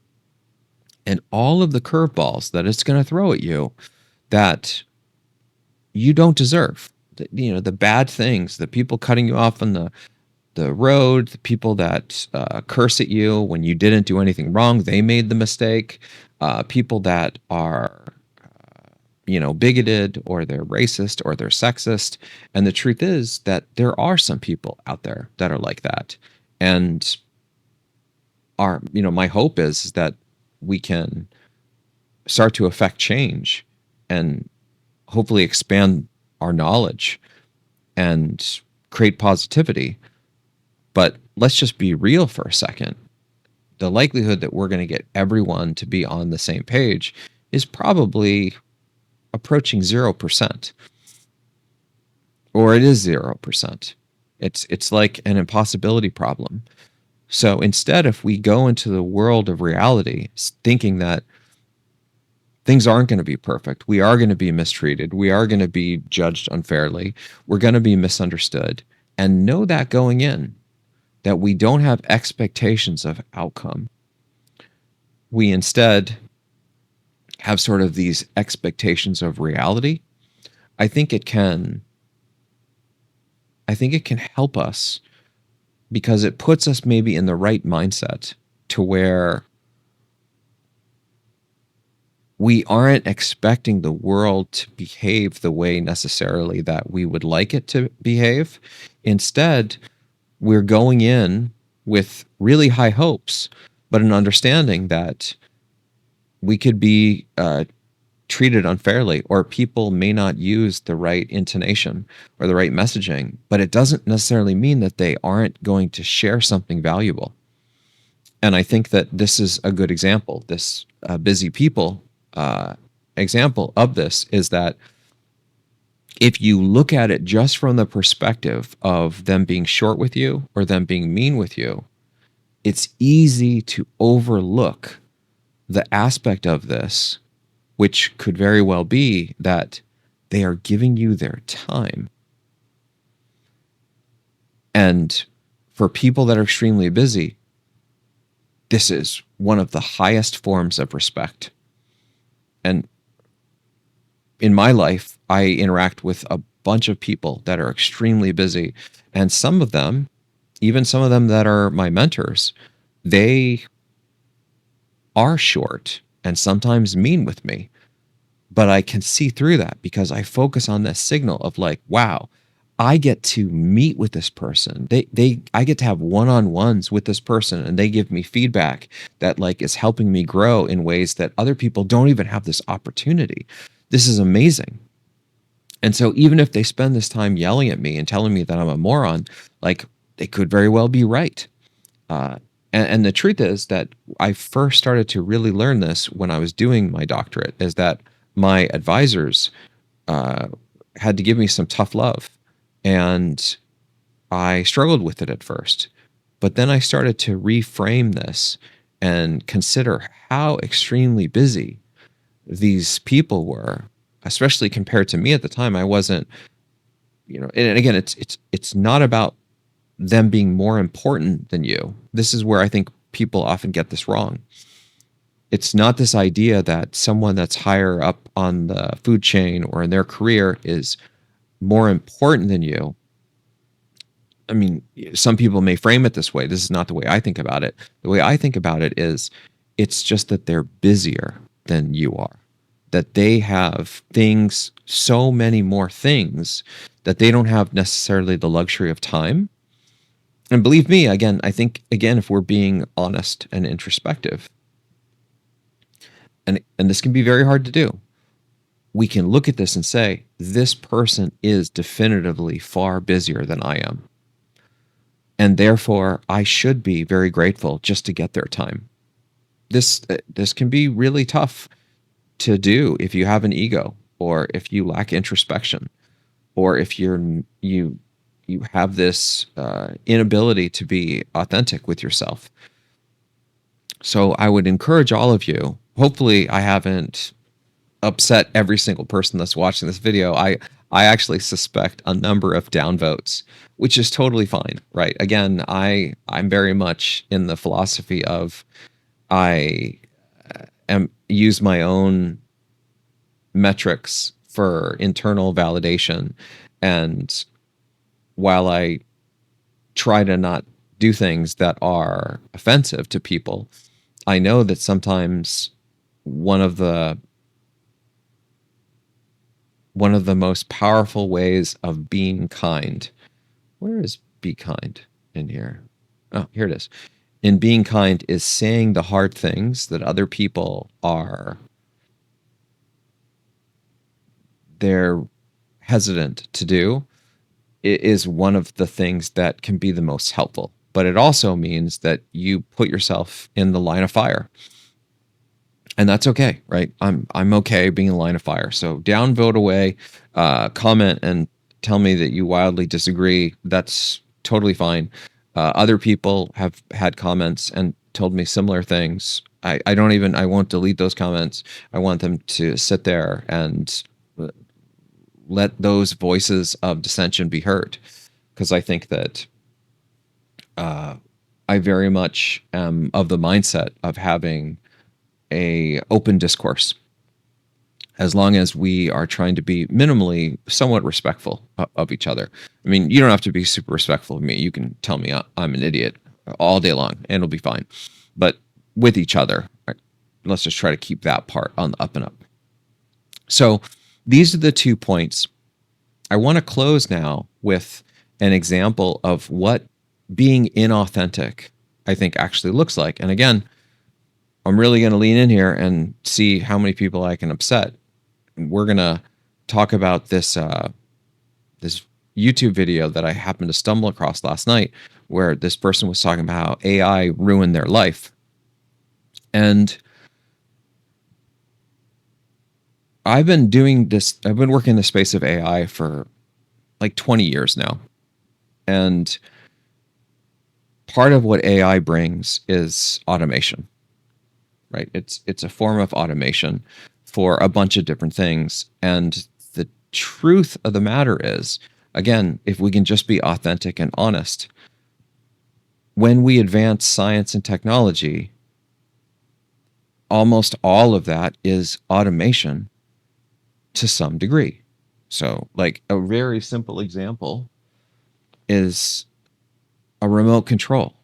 and all of the curveballs that it's going to throw at you that you don't deserve. The bad things, the people cutting you off on the road, the people that curse at you when you didn't do anything wrong, they made the mistake. People that are, bigoted, or they're racist, or they're sexist. And the truth is that there are some people out there that are like that. And my hope is that we can start to affect change and hopefully expand our knowledge and create positivity. But let's just be real for a second. The likelihood that we're going to get everyone to be on the same page is probably approaching 0%. Or it is 0%. It's like an impossibility problem. So instead, if we go into the world of reality thinking that things aren't going to be perfect, we are going to be mistreated, we are going to be judged unfairly, we're going to be misunderstood, and know that going in, that we don't have expectations of outcome. We instead have sort of these expectations of reality. I think it can help us because it puts us maybe in the right mindset to where we aren't expecting the world to behave the way necessarily that we would like it to behave. Instead, we're going in with really high hopes, but an understanding that we could be treated unfairly, or people may not use the right intonation or the right messaging, but it doesn't necessarily mean that they aren't going to share something valuable. And I think that this is a good example. This busy people example of this is that if you look at it just from the perspective of them being short with you or them being mean with you, it's easy to overlook the aspect of this, which could very well be that they are giving you their time. And for people that are extremely busy, this is one of the highest forms of respect. And in my life, I interact with a bunch of people that are extremely busy. And some of them, even some of them that are my mentors, they are short and sometimes mean with me. But I can see through that because I focus on this signal of like, wow, I get to meet with this person. I get to have one-on-ones with this person, and they give me feedback that like is helping me grow in ways that other people don't even have this opportunity. This is amazing. And so even if they spend this time yelling at me and telling me that I'm a moron, like they could very well be right. And the truth is that I first started to really learn this when I was doing my doctorate, is that my advisors had to give me some tough love. And I struggled with it at first. But then I started to reframe this and consider how extremely busy these people were, especially compared to me at the time. I wasn't, and again, it's not about them being more important than you. This is where I think people often get this wrong. It's not this idea that someone that's higher up on the food chain or in their career is more important than you. I mean, some people may frame it this way. This is not the way I think about it. The way I think about it is it's just that they're busier than you are, that they have things, so many more things, that they don't have necessarily the luxury of time. And believe me, again, I think, if we're being honest and introspective, and this can be very hard to do, we can look at this and say, this person is definitively far busier than I am. And therefore, I should be very grateful just to get their time. This can be really tough to do if you have an ego, or if you lack introspection, or if you have this inability to be authentic with yourself. So I would encourage all of you, hopefully I haven't upset every single person that's watching this video, I actually suspect a number of downvotes, which is totally fine, right? Again, I'm very much in the philosophy of I am use my own metrics for internal validation, and while I try to not do things that are offensive to people, I know that sometimes one of the one of the most powerful ways of being kind. Where is be kind in here? Oh, here it is. In being kind is saying the hard things that other people they're hesitant to do. It is one of the things that can be the most helpful. But it also means that you put yourself in the line of fire. And that's okay, right? I'm okay being in the line of fire. So downvote away, comment and tell me that you wildly disagree. That's totally fine. Other people have had comments and told me similar things. I won't delete those comments. I want them to sit there and let those voices of dissension be heard. Because I think that I very much am of the mindset of having a open discourse, as long as we are trying to be minimally somewhat respectful of each other. I mean, you don't have to be super respectful of me. You can tell me I'm an idiot all day long and it'll be fine. But with each other, right, let's just try to keep that part on the up and up. So these are the 2 points. I want to close now with an example of what being inauthentic, I think, actually looks like. And again, I'm really going to lean in here and see how many people I can upset. We're going to talk about this this YouTube video that I happened to stumble across last night, where this person was talking about how AI ruined their life. And I've been working in the space of AI for like 20 years now. And part of what AI brings is automation, right? It's a form of automation for a bunch of different things. And the truth of the matter is, again, if we can just be authentic and honest, when we advance science and technology, almost all of that is automation to some degree. So, like, a very simple example is a remote control.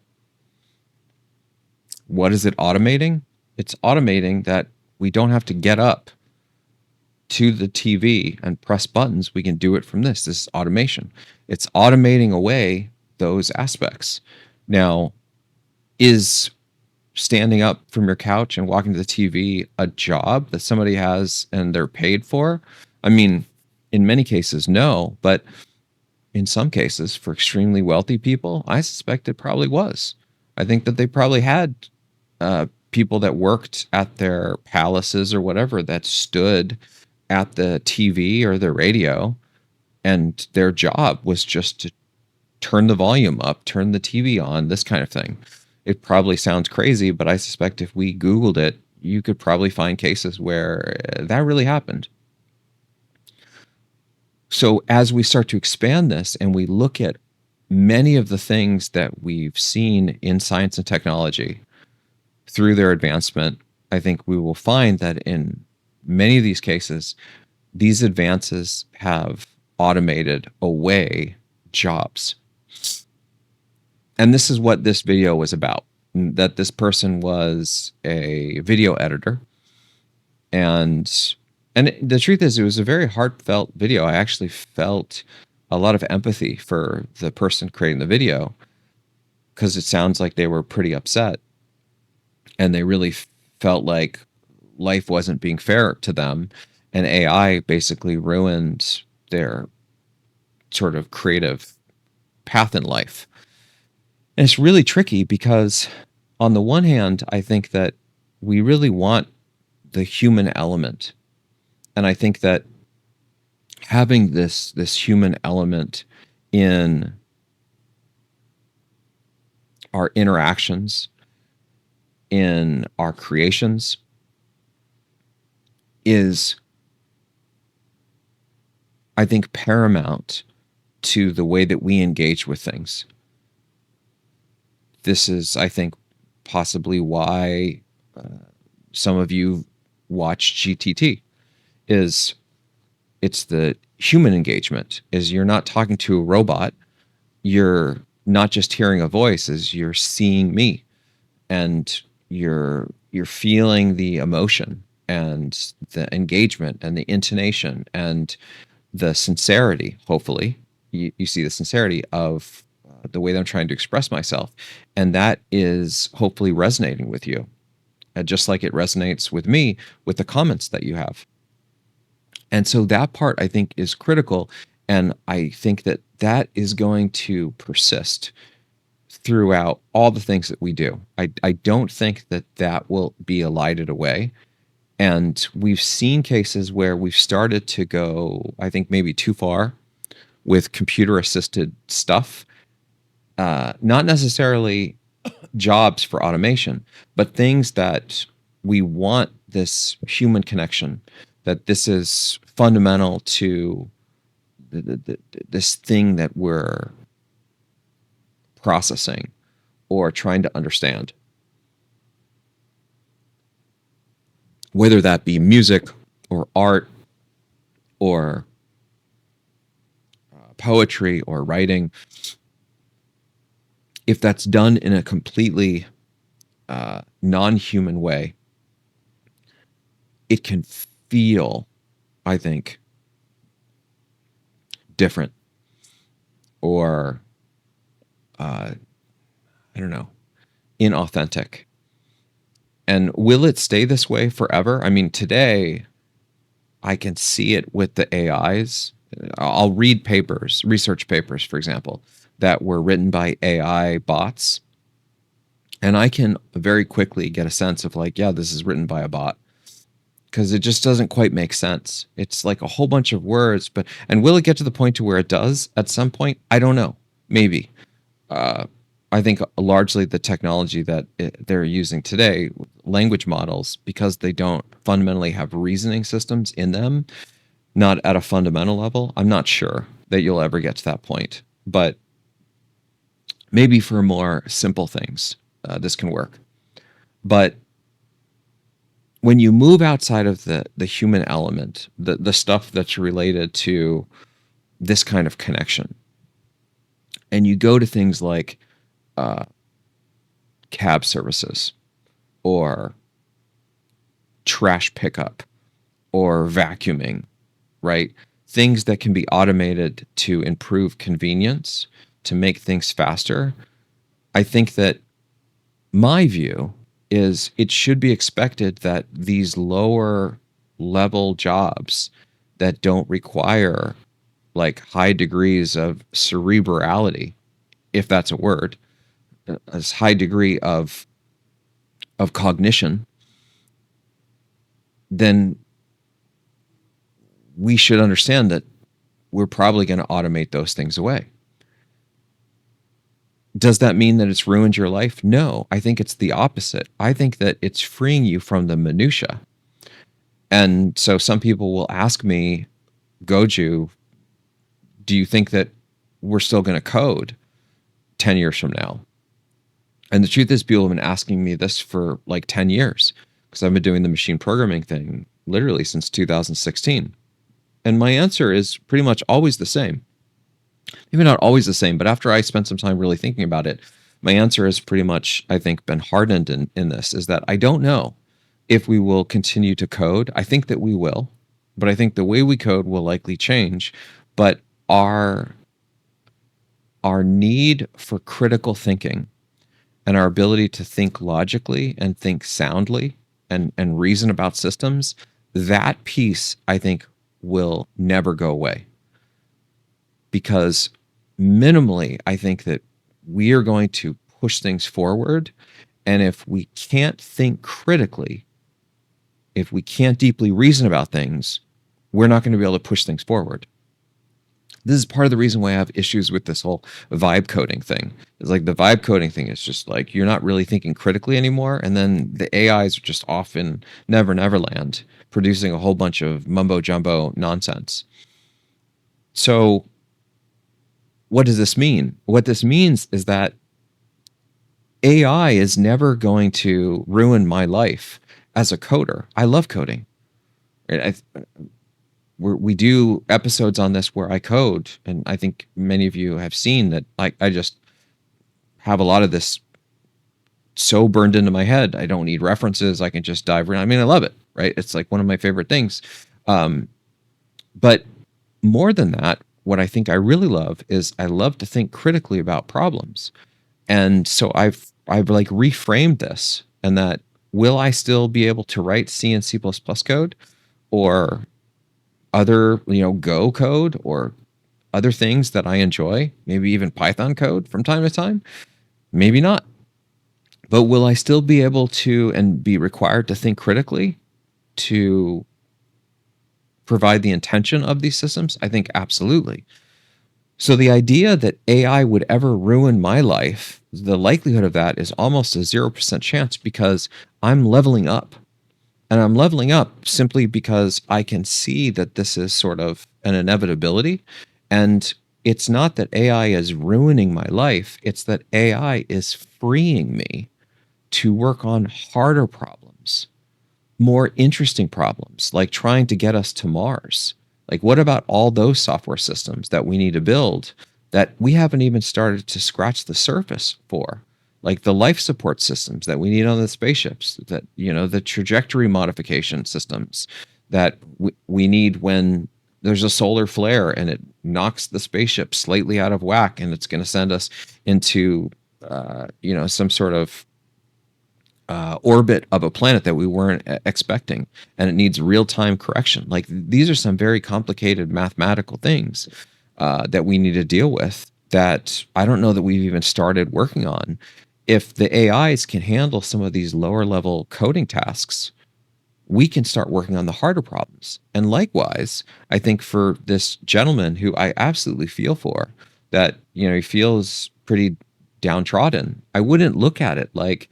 What is it automating? It's automating that we don't have to get up to the TV and press buttons. We can do it from this. This is automation. It's automating away those aspects. Now, is standing up from your couch and walking to the TV a job that somebody has and they're paid for? I mean, in many cases, no. But in some cases, for extremely wealthy people, I suspect it probably was. I think that they probably had people that worked at their palaces or whatever that stood at the TV or the radio, and their job was just to turn the volume up, turn the TV on, this kind of thing. It probably sounds crazy, but I suspect if we Googled it, you could probably find cases where that really happened. So as we start to expand this and we look at many of the things that we've seen in science and technology through their advancement, I think we will find that in many of these cases, these advances have automated away jobs. And this is what this video was about, that this person was a video editor. And the truth is, it was a very heartfelt video. I actually felt a lot of empathy for the person creating the video, because it sounds like they were pretty upset and they really felt like life wasn't being fair to them. And AI basically ruined their sort of creative path in life. And it's really tricky because, on the one hand, I think that we really want the human element. And I think that having this human element in our interactions, in our creations, is I think, paramount to the way that we engage with things. This is, I think, possibly why some of you watch GTT. Is it's the human engagement. Is you're not talking to a robot. You're not just hearing a voice. Is you're seeing me, and you're feeling the emotion and the engagement and the intonation and the sincerity. Hopefully, you see the sincerity of the way that I'm trying to express myself, and that is hopefully resonating with you, just like it resonates with me with the comments that you have. And so that part, I think, is critical, and I think that that is going to persist throughout all the things that we do. I don't think that that will be elided away. And we've seen cases where we've started to go, I think, maybe too far with computer assisted stuff. Not necessarily jobs for automation, but things that we want this human connection, that this is fundamental to this thing that we're processing or trying to understand. Whether that be music or art or poetry or writing, if that's done in a completely non-human way, it can feel, I think, different, or I don't know, inauthentic. And will it stay this way forever? I mean, today I can see it with the AIs. I'll read papers, research papers, for example, that were written by AI bots. And I can very quickly get a sense of like, yeah, this is written by a bot, because it just doesn't quite make sense. It's like a whole bunch of words, and will it get to the point to where it does at some point? I don't know. Maybe. I think largely the technology that they're using today, language models, because they don't fundamentally have reasoning systems in them, not at a fundamental level, I'm not sure that you'll ever get to that point. But maybe for more simple things, this can work. But when you move outside of the human element, the stuff that's related to this kind of connection, and you go to things like cab services or trash pickup or vacuuming, right? Things that can be automated to improve convenience, to make things faster. I think that my view is it should be expected that these lower level jobs that don't require like high degrees of cerebrality, if that's a word, a high degree of cognition, then we should understand that we're probably going to automate those things away. Does that mean that it's ruined your life? No, I think it's the opposite. I think that it's freeing you from the minutia. And so some people will ask me, Goju, do you think that we're still going to code 10 years from now? And the truth is, people have been asking me this for like 10 years, because I've been doing the machine programming thing literally since 2016. And my answer is pretty much always the same. Maybe not always the same, but after I spent some time really thinking about it, my answer has pretty much, I think, been hardened in this, is that I don't know if we will continue to code. I think that we will, but I think the way we code will likely change. But our need for critical thinking and our ability to think logically and think soundly and reason about systems, that piece, I think, will never go away. Because minimally, I think that we are going to push things forward. And if we can't think critically, if we can't deeply reason about things, we're not going to be able to push things forward. This is part of the reason why I have issues with this whole vibe coding thing. It's like the vibe coding thing is just like, you're not really thinking critically anymore. And then the AIs are just off in Never Never Land, producing a whole bunch of mumbo jumbo nonsense. So what does this mean? What this means is that AI is never going to ruin my life as a coder. I love coding. Right? We do episodes on this where I code, and I think many of you have seen that. I just have a lot of this so burned into my head. I don't need references. I can just dive in. I mean, I love it, right? It's like one of my favorite things. But more than that, what I think I really love is I love to think critically about problems. And so I've like reframed this, and that will I still be able to write C and C++ code, or other, Go code, or other things that I enjoy, maybe even Python code from time to time? Maybe not. But will I still be able to and be required to think critically to provide the intention of these systems? I think absolutely. So the idea that AI would ever ruin my life, the likelihood of that is almost a 0% chance, because I'm leveling up. And I'm leveling up simply because I can see that this is sort of an inevitability. And it's not that AI is ruining my life, it's that AI is freeing me to work on harder problems, more interesting problems, like trying to get us to Mars. Like, what about all those software systems that we need to build that we haven't even started to scratch the surface for? Like the life support systems that we need on the spaceships, that, the trajectory modification systems that we need when there's a solar flare and it knocks the spaceship slightly out of whack, and it's going to send us into, some sort of orbit of a planet that we weren't expecting, and it needs real-time correction. Like, these are some very complicated mathematical things that we need to deal with, that I don't know that we've even started working on. If the AIs can handle some of these lower level coding tasks, we can start working on the harder problems. And likewise, I think for this gentleman, who I absolutely feel for, that, he feels pretty downtrodden, I wouldn't look at it like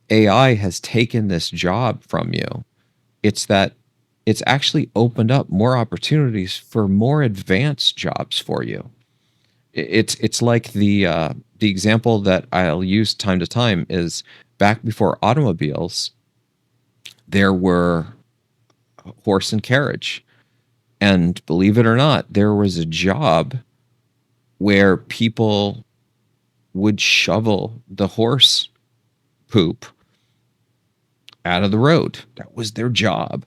AI has taken this job from you. It's that it's actually opened up more opportunities for more advanced jobs for you. It's like the example that I'll use time to time is, back before automobiles, there were horse and carriage. And believe it or not, there was a job where people would shovel the horse poop out of the road. That was their job.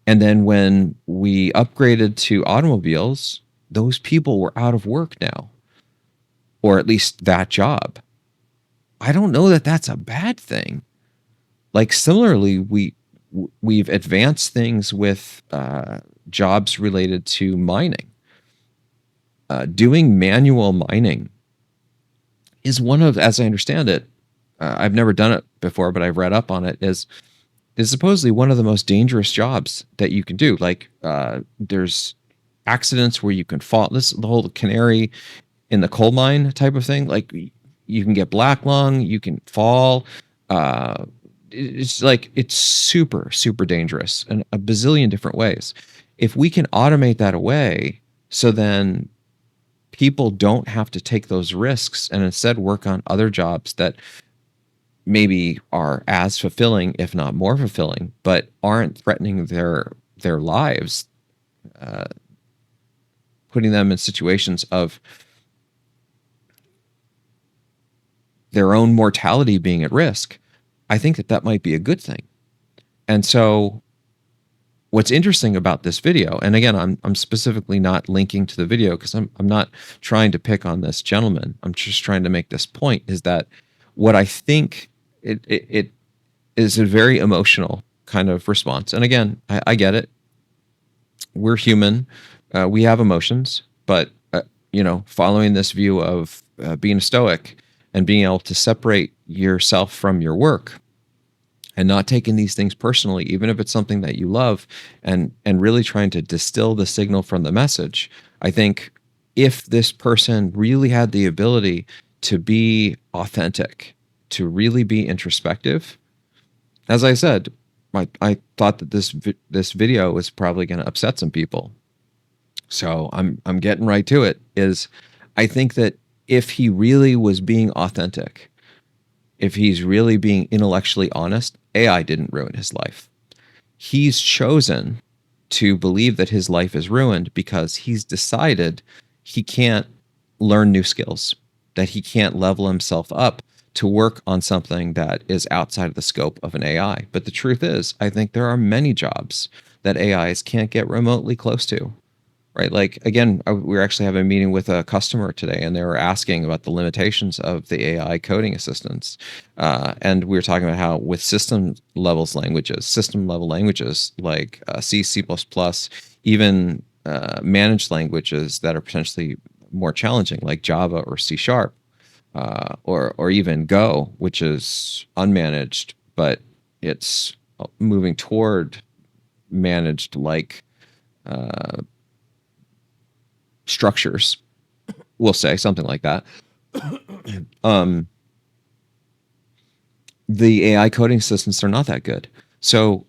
And then when we upgraded to automobiles, those people were out of work now, or at least that job. I don't know that that's a bad thing. Like, similarly, we've advanced things with jobs related to mining. Doing manual mining is one of, as I understand it, I've never done it before, but I've read up on it, is supposedly one of the most dangerous jobs that you can do. Like, there's accidents where you can fall. This is the whole canary in the coal mine type of thing. Like, you can get black lung, you can fall. It's like, it's super, super dangerous in a bazillion different ways. If we can automate that away, so then people don't have to take those risks and instead work on other jobs that maybe are as fulfilling, if not more fulfilling, but aren't threatening their lives, putting them in situations of their own mortality being at risk, I think that might be a good thing. And so what's interesting about this video, and again, I'm specifically not linking to the video because I'm not trying to pick on this gentleman. I'm just trying to make this point, is that what I think it is a very emotional kind of response. And again, I get it. We're human. We have emotions, but following this view of being a stoic and being able to separate yourself from your work and not taking these things personally, even if it's something that you love, and really trying to distill the signal from the message. I think if this person really had the ability to be authentic, to really be introspective, as I said, I thought that this video was probably going to upset some people. So I'm getting right to it. Is I think that if he really was being authentic, if he's really being intellectually honest, AI didn't ruin his life. He's chosen to believe that his life is ruined because he's decided he can't learn new skills, that he can't level himself up to work on something that is outside of the scope of an AI. But the truth is, I think there are many jobs that AIs can't get remotely close to. Right. Like, again, we were actually having a meeting with a customer today, and they were asking about the limitations of the AI coding assistants. And we were talking about how with system level languages like C, C++, even managed languages that are potentially more challenging, like Java or C Sharp, or even Go, which is unmanaged, but it's moving toward managed like structures, we'll say something like that. um, the AI coding assistants are not that good. So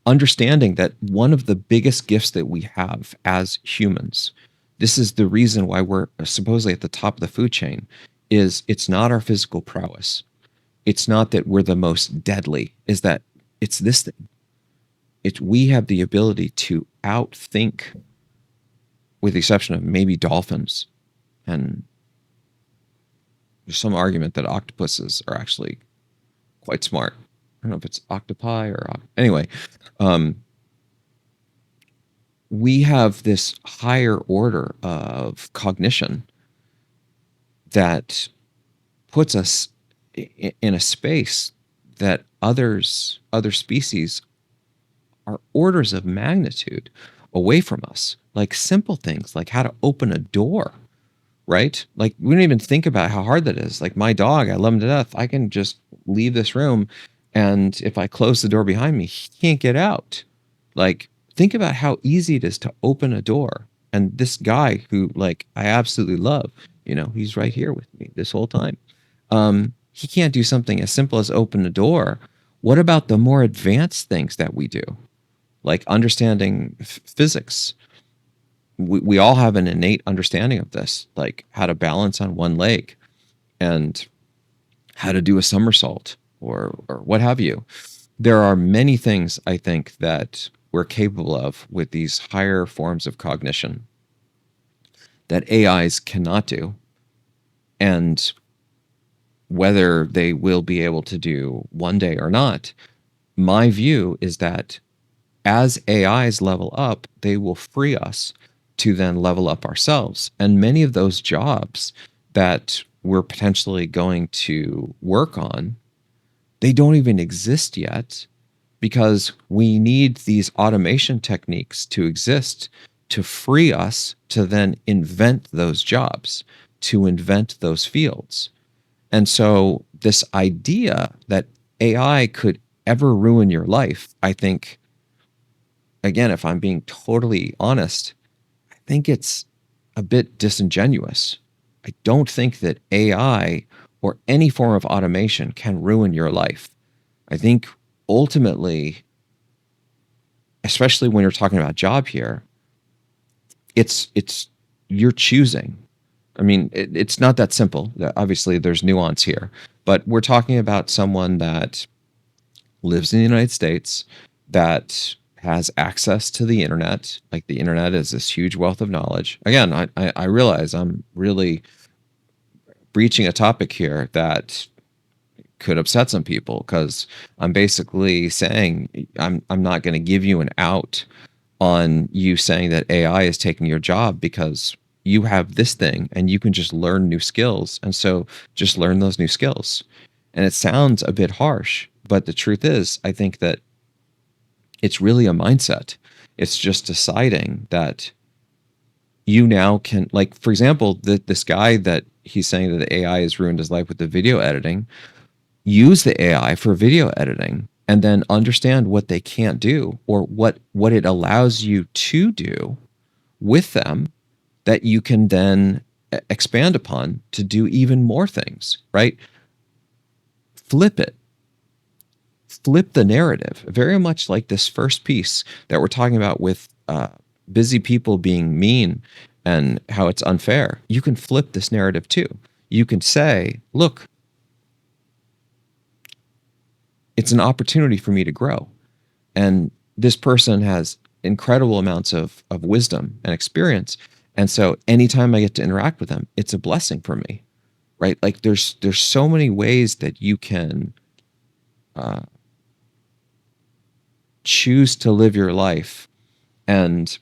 understanding that one of the biggest gifts that we have as humans, this is the reason why we're supposedly at the top of the food chain, is it's not our physical prowess. It's not that we're the most deadly, is that it's this thing. We have the ability to outthink, with the exception of maybe dolphins, and there's some argument that octopuses are actually quite smart. I don't know if it's octopi or anyway. We have this higher order of cognition that puts us in a space that other species are orders of magnitude away from us. Like simple things like how to open a door, right? Like we don't even think about how hard that is. Like my dog, I love him to death. I can just leave this room, and if I close the door behind me, he can't get out. Like think about how easy it is to open a door. And this guy who like I absolutely love, he's right here with me this whole time. He can't do something as simple as open a door. What about the more advanced things that we do? Like understanding physics. We all have an innate understanding of this, like how to balance on one leg and how to do a somersault or what have you. There are many things I think that we're capable of with these higher forms of cognition that AIs cannot do. And whether they will be able to do one day or not, my view is that as AIs level up, they will free us to then level up ourselves. And many of those jobs that we're potentially going to work on, they don't even exist yet because we need these automation techniques to exist to free us to then invent those jobs, to invent those fields. And so this idea that AI could ever ruin your life, I think, again, if I'm being totally honest, I think it's a bit disingenuous. I don't think that AI or any form of automation can ruin your life. I think ultimately, especially when you're talking about job here, it's you're choosing. I mean, it's not that simple. Obviously, there's nuance here, but we're talking about someone that lives in the United States, that has access to the internet. Like the internet is this huge wealth of knowledge. Again, I realize I'm really breaching a topic here that could upset some people because I'm basically saying I'm not going to give you an out on you saying that AI is taking your job because you have this thing and you can just learn new skills. And so just learn those new skills. And it sounds a bit harsh, but the truth is, I think that it's really a mindset. It's just deciding that you now can, like, for example, this guy that he's saying that the AI has ruined his life with the video editing, use the AI for video editing and then understand what they can't do or what it allows you to do with them that you can then expand upon to do even more things, right? Flip it. Flip the narrative, very much like this first piece that we're talking about with busy people being mean and how it's unfair, you can flip this narrative too. You can say, look, it's an opportunity for me to grow. And this person has incredible amounts of wisdom and experience. And so anytime I get to interact with them, it's a blessing for me, right? Like there's so many ways that you can uh, choose to live your life. And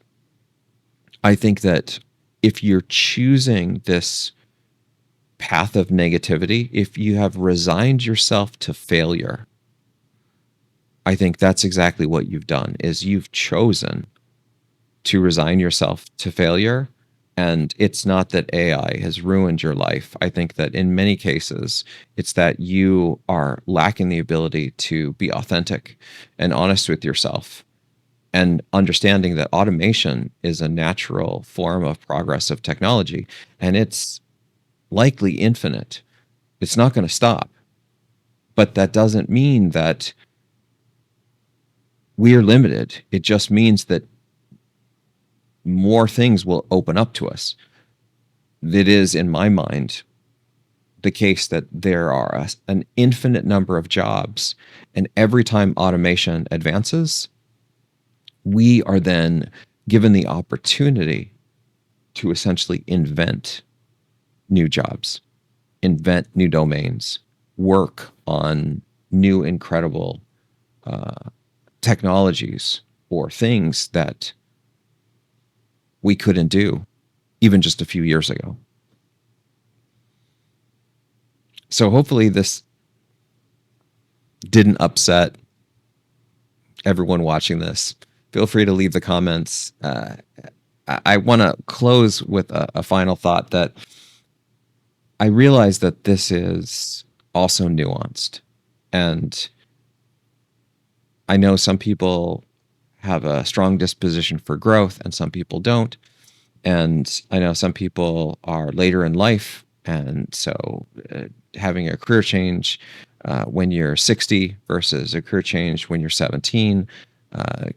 I think that if you're choosing this path of negativity, if you have resigned yourself to failure, I think that's exactly what you've done, is you've chosen to resign yourself to failure. And it's not that AI has ruined your life. I think that in many cases, it's that you are lacking the ability to be authentic and honest with yourself, and understanding that automation is a natural form of progress of technology, and it's likely infinite. It's not going to stop. But that doesn't mean that we are limited. It just means that more things will open up to us. It is, in my mind, the case that there are an infinite number of jobs, and every time automation advances, we are then given the opportunity to essentially invent new jobs, invent new domains, work on new incredible technologies or things that we couldn't do even just a few years ago. So hopefully this didn't upset everyone watching this. Feel free to leave the comments. I want to close with a final thought, that I realize that this is also nuanced. And I know some people have a strong disposition for growth and some people don't. And I know some people are later in life. And so having a career change when you're 60 versus a career change when you're 17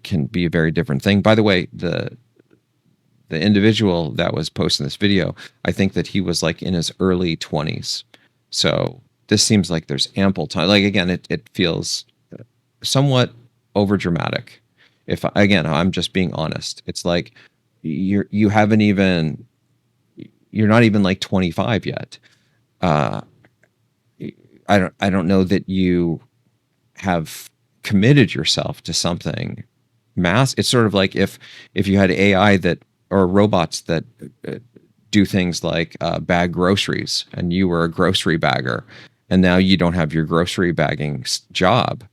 can be a very different thing. By the way, the individual that was posting this video, I think that he was like in his early 20s. So this seems like there's ample time. Like, again, it feels somewhat over dramatic. If, again, I'm just being honest, it's like you haven't even, you're not even like 25 yet. I don't know that you have committed yourself to something mass. It's sort of like if you had AI that, or robots that do things like bag groceries, and you were a grocery bagger, and now you don't have your grocery bagging job.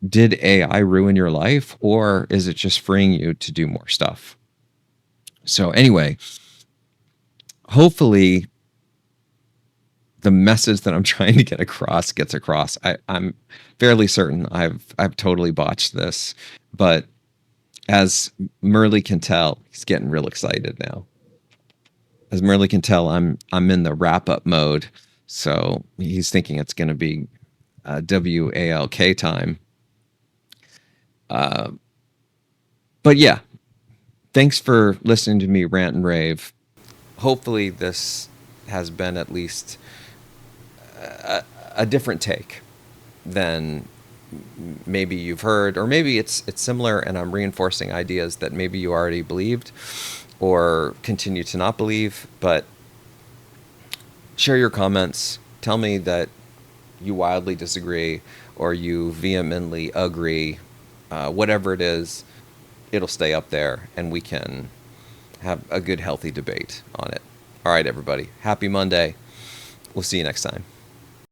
Did AI ruin your life, or is it just freeing you to do more stuff? So anyway, hopefully the message that I'm trying to get across gets across. I'm fairly certain I've totally botched this, but as Merle can tell, he's getting real excited now. As Merle can tell, I'm in the wrap up mode, so he's thinking it's going to be WALK time. But yeah, thanks for listening to me rant and rave. Hopefully this has been at least a different take than maybe you've heard, or maybe it's similar and I'm reinforcing ideas that maybe you already believed or continue to not believe. But share your comments. Tell me that you wildly disagree or you vehemently agree. Whatever it is, it'll stay up there and we can have a good, healthy debate on it. All right, everybody. Happy Monday. We'll see you next time.